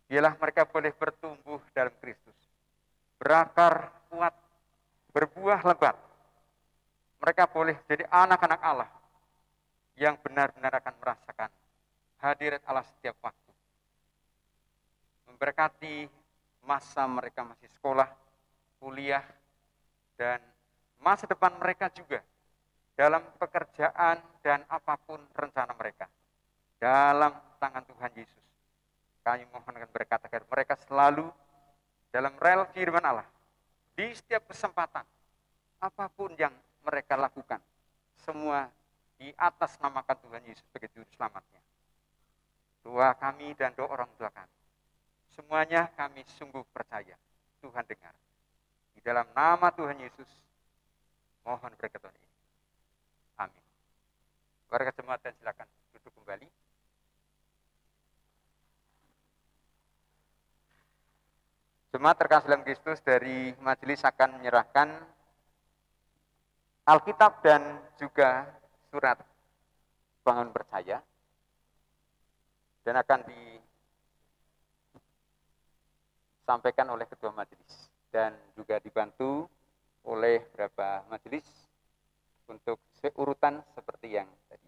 Biarlah mereka boleh bertumbuh dalam Kristus, berakar kuat, berbuah lebat. Mereka boleh jadi anak-anak Allah yang benar-benar akan merasakan hadirat Allah setiap waktu. Memberkati masa mereka masih sekolah, kuliah, dan masa depan mereka juga dalam pekerjaan dan apapun rencana mereka. Dalam tangan Tuhan Yesus, kami mohonkan berkat agar mereka selalu dalam rel firman Allah. Di setiap kesempatan, apapun yang mereka lakukan, semua di atas namakan Tuhan Yesus sebagai juru selamatnya. Doa kami dan doa orang tua kami, semuanya kami sungguh percaya Tuhan dengar. Di dalam nama Tuhan Yesus, mohon berkat Tuhan ini. Amin. Warga jemaat dan silakan duduk kembali. Jemaat terkasih dalam Kristus, dari majelis akan menyerahkan Alkitab dan juga surat bangun percaya, dan akan disampaikan oleh ketua majelis dan juga dibantu oleh beberapa majelis untuk seurutan seperti yang tadi.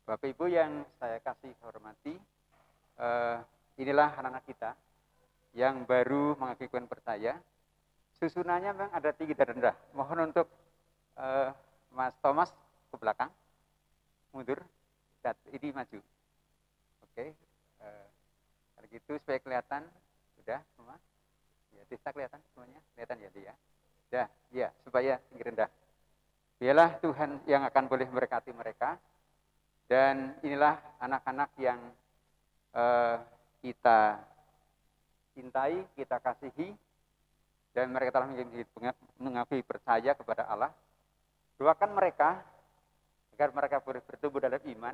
Bapak Ibu yang saya kasih hormati, inilah anak-anak kita yang baru mengajukan percaya. Susunannya memang ada tinggi dan rendah. Mohon untuk Mas Thomas ke belakang, mundur, ini maju. Oke, kalau gitu supaya kelihatan, sudah semua. Ya, bisa kelihatan semuanya, kelihatan ya dia. Ya, ya, supaya tinggi rendah. Biarlah Tuhan yang akan boleh memberkati mereka. Dan inilah anak-anak yang kita cintai, kita kasihi, dan mereka telah mengakui percaya kepada Allah. Doakan mereka agar mereka boleh bertumbuh dalam iman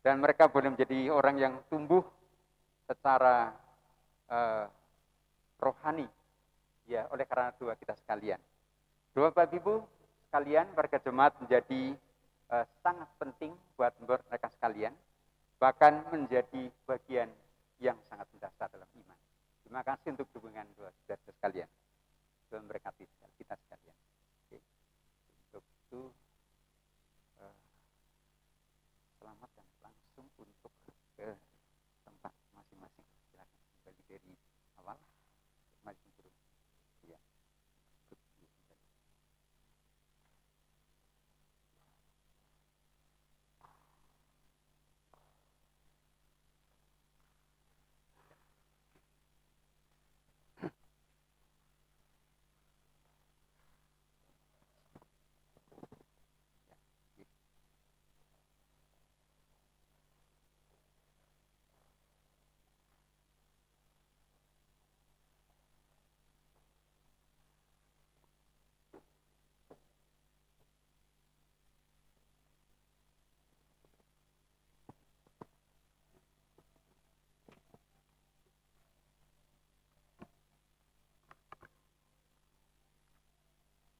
dan mereka boleh menjadi orang yang tumbuh secara rohani, ya, oleh karena doa kita sekalian. Doa Bapak Ibu sekalian, warga jemaat menjadi sangat penting buat mereka sekalian, bahkan menjadi bagian yang sangat mendasar dalam iman. Terima kasih untuk dukungan doa saudara sekalian. Tuhan memberkati kita sekalian. Oke. Untuk itu selamat dan langsung untuk ke tempat masing-masing. Silakan kembali dari awal, maju turun. Ya.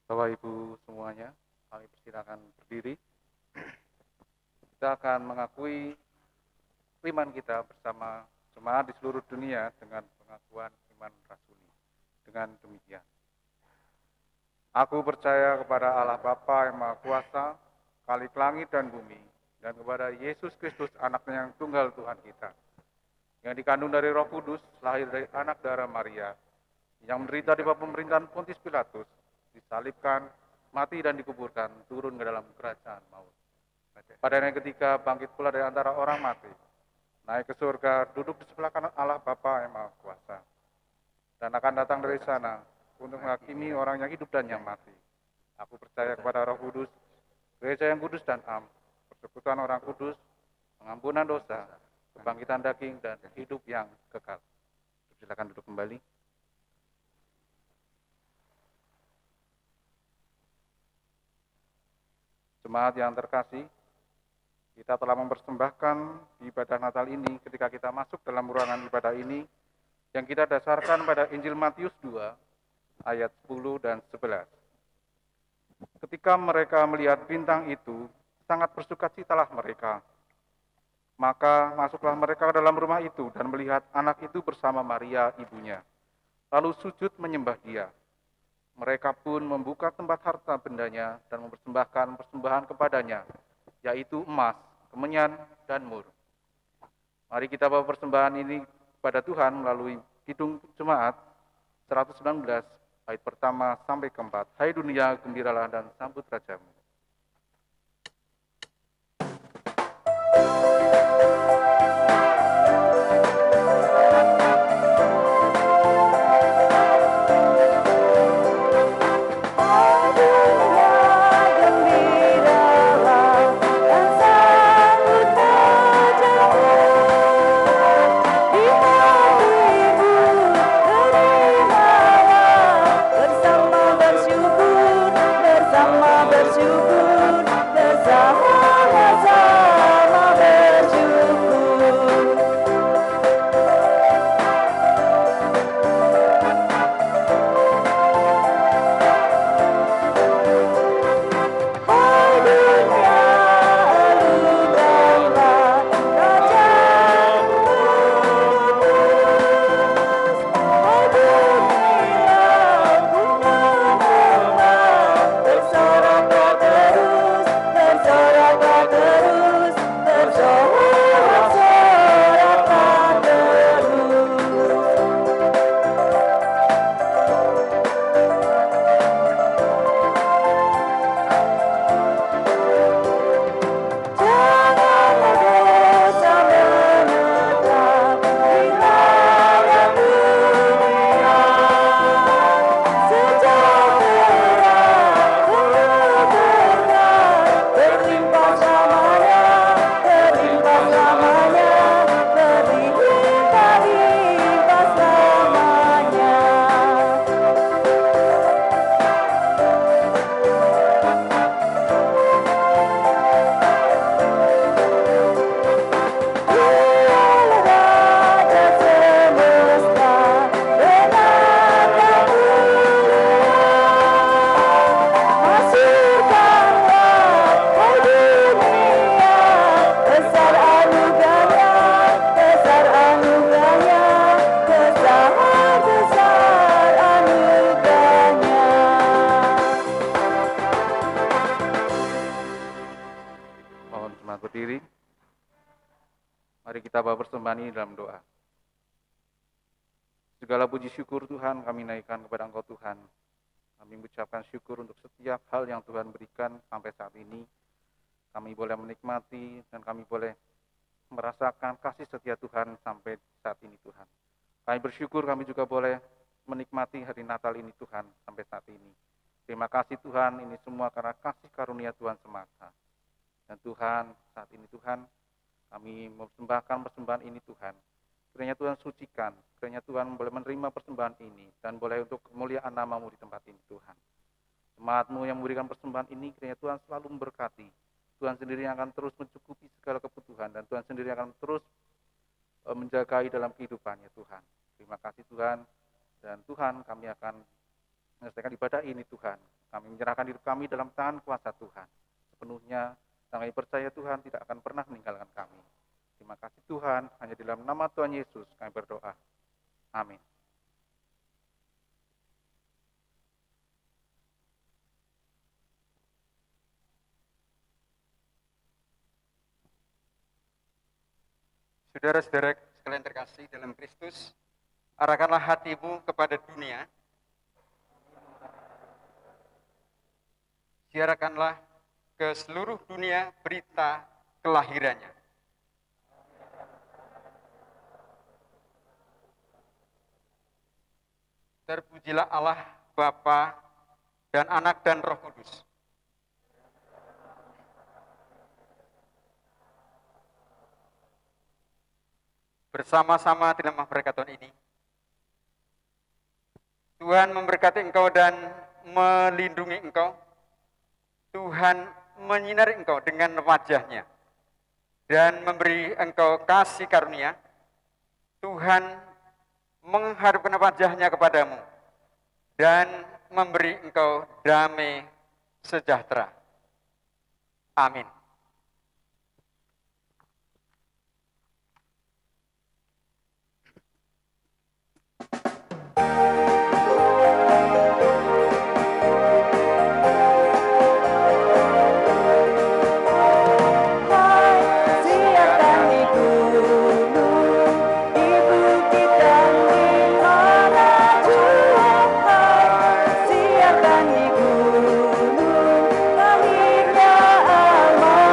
Bapak Ibu semuanya, kami persilakan berdiri. Kita akan mengakui iman kita bersama jemaat di seluruh dunia dengan pengakuan iman rasuli. Dengan demikian, aku percaya kepada Allah Bapa yang Maha Kuasa, Khalik langit dan bumi, dan kepada Yesus Kristus, Anaknya yang tunggal Tuhan kita, yang dikandung dari Roh Kudus, lahir dari anak darah Maria, yang menderita di bawah pemerintahan Pontius Pilatus, disalibkan, mati dan dikuburkan, turun ke dalam kerajaan maut. Pada hari ketiga bangkit pula dari antara orang mati, naik ke surga, duduk di sebelah kanan Allah Bapa yang Maha Kuasa, dan akan datang dari sana untuk menghakimi orang yang hidup dan yang mati. Aku percaya kepada Roh Kudus, gereja yang kudus dan am, persekutuan orang kudus, pengampunan dosa, kebangkitan daging dan hidup yang kekal. Silakan duduk kembali. Jemaat yang terkasih, kita telah mempersembahkan di ibadah Natal ini ketika kita masuk dalam ruangan ibadah ini yang kita dasarkan pada Injil Matius 2 ayat 10 dan 11. Ketika mereka melihat bintang itu, sangat bersukacitalah mereka. Maka masuklah mereka ke dalam rumah itu dan melihat anak itu bersama Maria ibunya, lalu sujud menyembah dia. Mereka pun membuka tempat harta bendanya dan mempersembahkan persembahan kepadanya, yaitu emas, kemenyan, dan mur. Mari kita bawa persembahan ini kepada Tuhan melalui Kidung Jemaat 119 ayat pertama sampai keempat. Hai dunia, gembiralah dan sambut Rajamu. Bersama berdiri. Mari kita bawa persembahan ini dalam doa. Segala puji syukur Tuhan kami naikkan kepada Engkau Tuhan. Kami mengucapkan syukur untuk setiap hal yang Tuhan berikan sampai saat ini. Kami boleh menikmati dan kami boleh merasakan kasih setia Tuhan sampai saat ini Tuhan. Kami bersyukur kami juga boleh menikmati hari Natal ini Tuhan sampai saat ini. Terima kasih Tuhan, ini semua karena kasih karunia Tuhan semata. Dan Tuhan, saat ini Tuhan, kami mempersembahkan persembahan ini Tuhan. Kiranya Tuhan sucikan, kiranya Tuhan boleh menerima persembahan ini, dan boleh untuk kemuliaan nama-Mu di tempat ini Tuhan. Jemaat-Mu yang memberikan persembahan ini, kiranya Tuhan selalu memberkati. Tuhan sendiri yang akan terus mencukupi segala kebutuhan, dan Tuhan sendiri akan terus menjagai dalam kehidupannya Tuhan. Terima kasih Tuhan, dan Tuhan kami akan menyelesaikan ibadah ini Tuhan. Kami menyerahkan diri kami dalam tangan kuasa Tuhan sepenuhnya, dan kami percaya Tuhan tidak akan pernah meninggalkan kami. Terima kasih Tuhan, hanya di dalam nama Tuhan Yesus kami berdoa. Amin. Saudara-saudara sekalian terkasih dalam Kristus, arahkanlah hatimu kepada dunia. Siarkanlah ke seluruh dunia berita kelahirannya. Terpujilah Allah Bapa dan Anak dan Roh Kudus. Bersama-sama dalam berkat ini, Tuhan memberkati engkau dan melindungi engkau. Tuhan menyinari engkau dengan wajah-Nya dan memberi engkau kasih karunia. Tuhan menghadapkan wajah-Nya kepadamu dan memberi engkau damai sejahtera. Amin. Siarkan di gunung, lahirnya aman.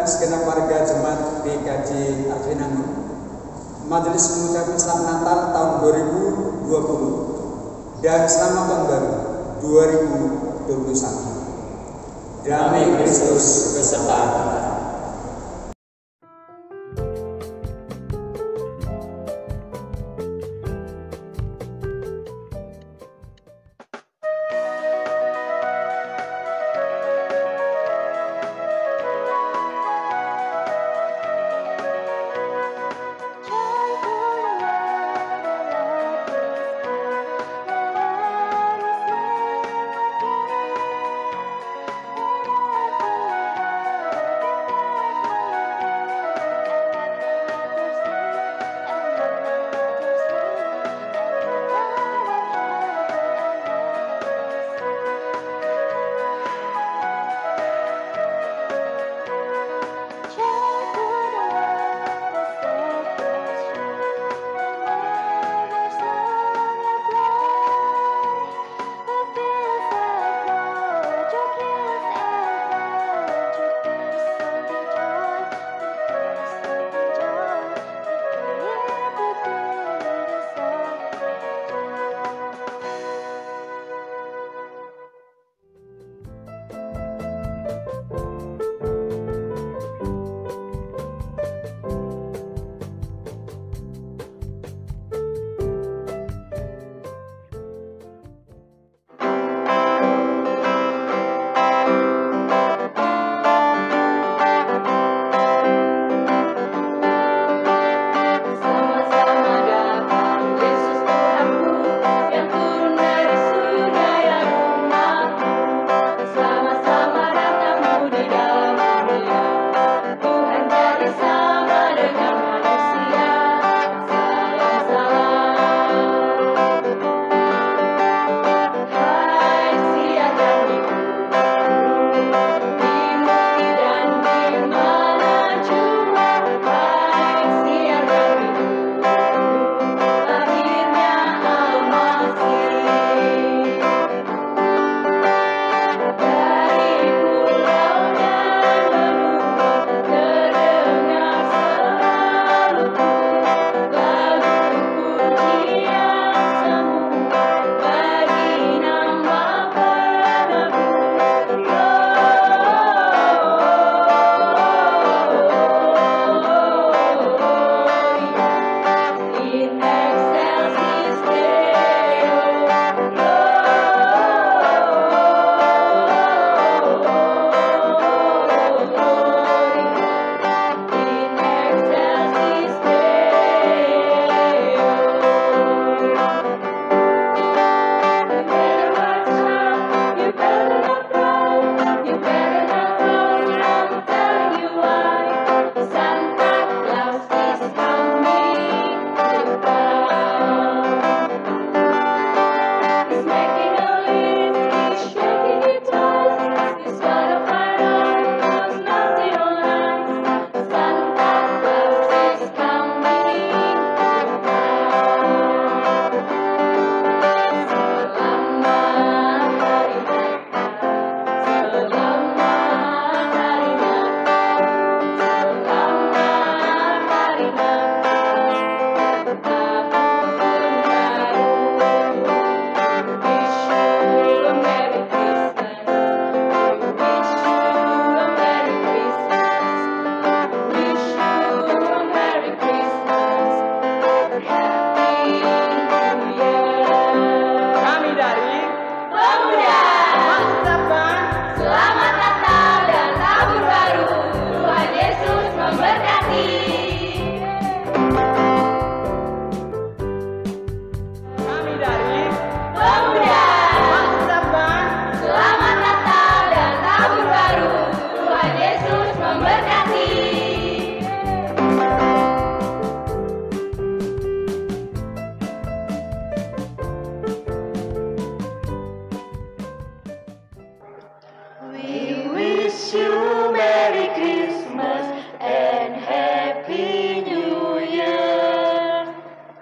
segenap warga jemaat GKJ Advenangun, Majelis mengucapkan selamat Natal tahun 2020 dan selamat tahun baru 2021. Damai Kristus beserta kita.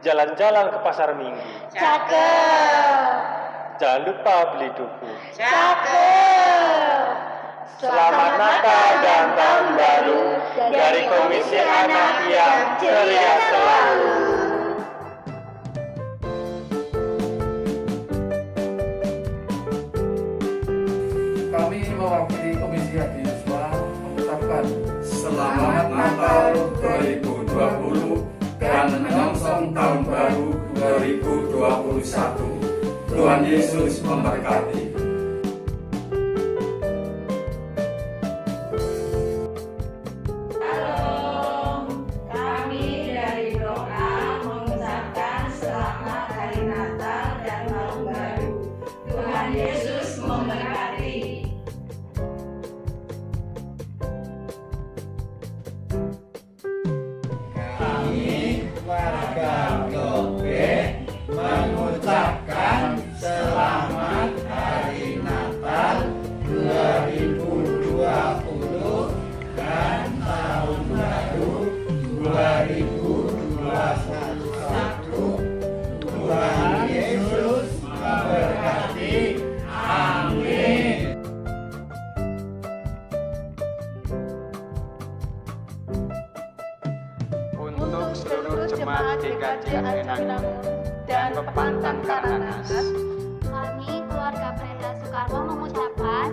Jalan-jalan ke pasar minggu. Cakep. Jangan lupa beli duku. Cakep. Selamat Natal dan Tahun Baru dari Komisi Anak yang ceria selalu. Kami mewakili Komisi Hadi Yuswa mengucapkan Selamat Natal 2020 dan menyongsong Tahun Baru 2021. Tuhan Yesus memberkati. Kami dari doa mengucapkan selamat hari Natal dan Tahun Baru. Tuhan Yesus memberkati. Kami warga Blok B mengucapkan selamat hari Natal 2020 dan Tahun Baru 2021. Tuhan Yesus memberkati. Amin. Untuk seluruh jemaat GKJ Ajenangun dan Pepantang Karangas, kami keluarga Brenda Soekarno mengucapkan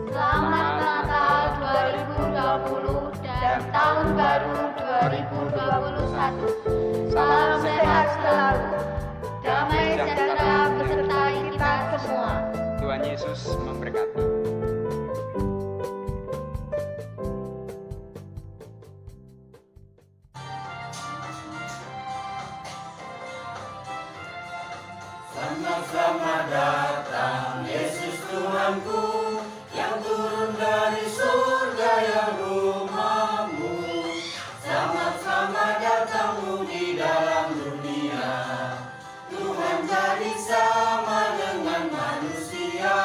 Selamat Natal 2020 dan Tahun Baru 2021. Salam sehat selalu, damai sejahtera besertai kita semua. Tuhan Yesus memberkati. Sama-sama datang Yesus Tuhanku yang turun dari surga yang rumahmu. Sama-sama datangmu di dalam dunia. Tuhan jadi sama dengan manusia.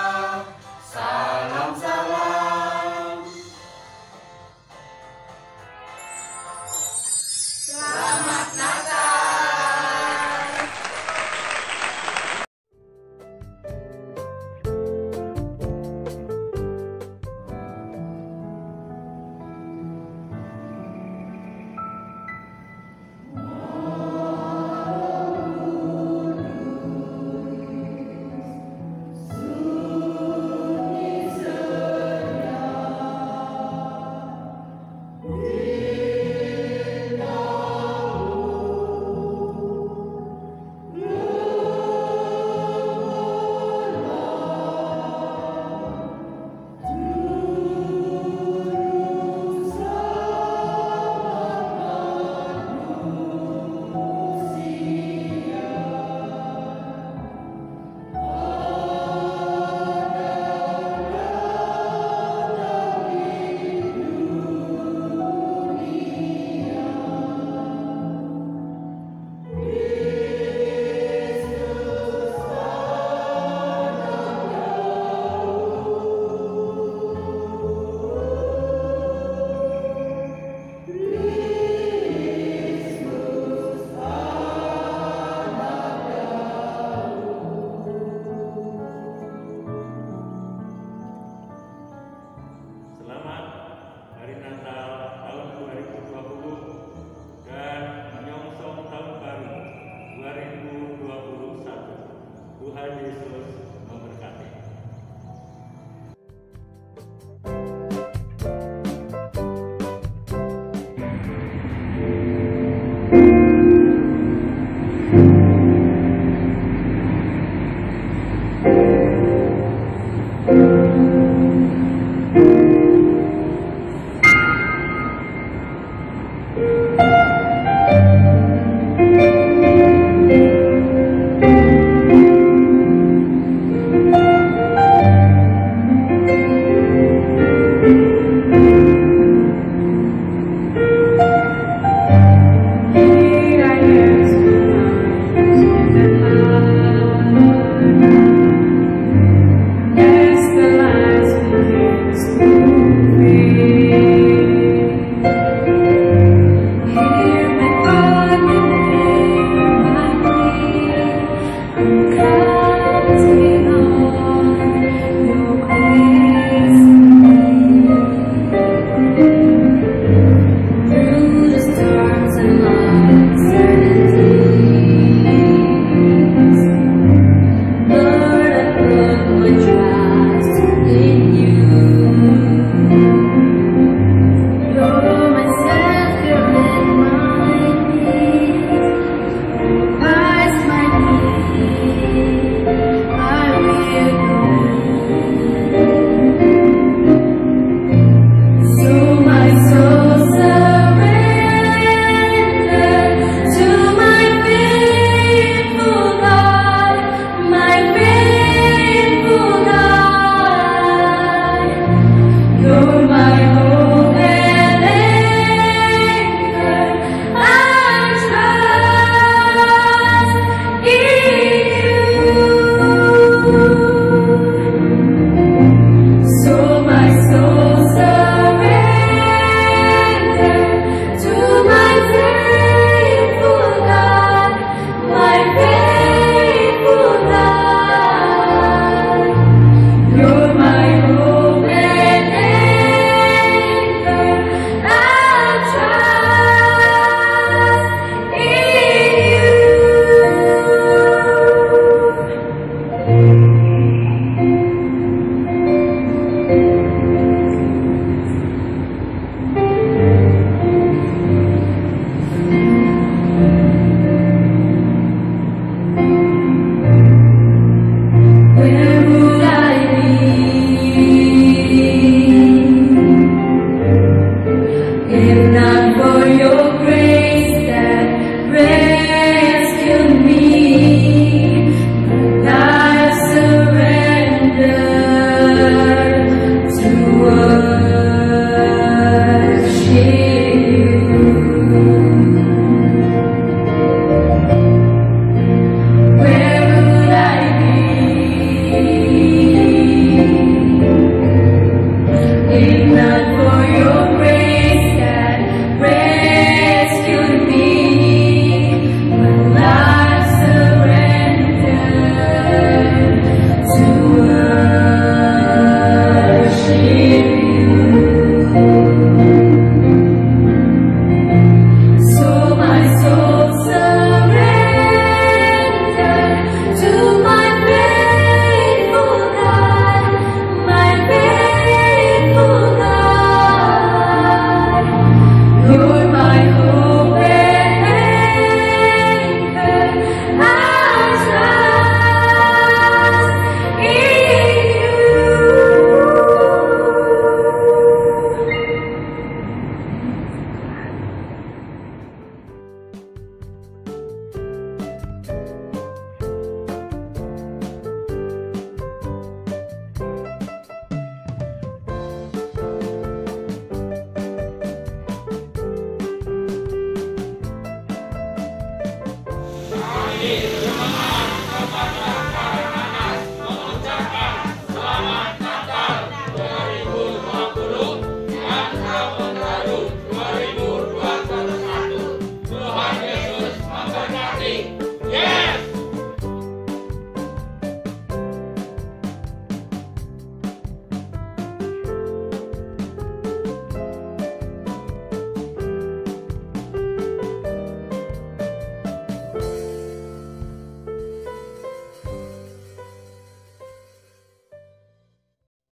Salam salam. Selamat Natal. di rumah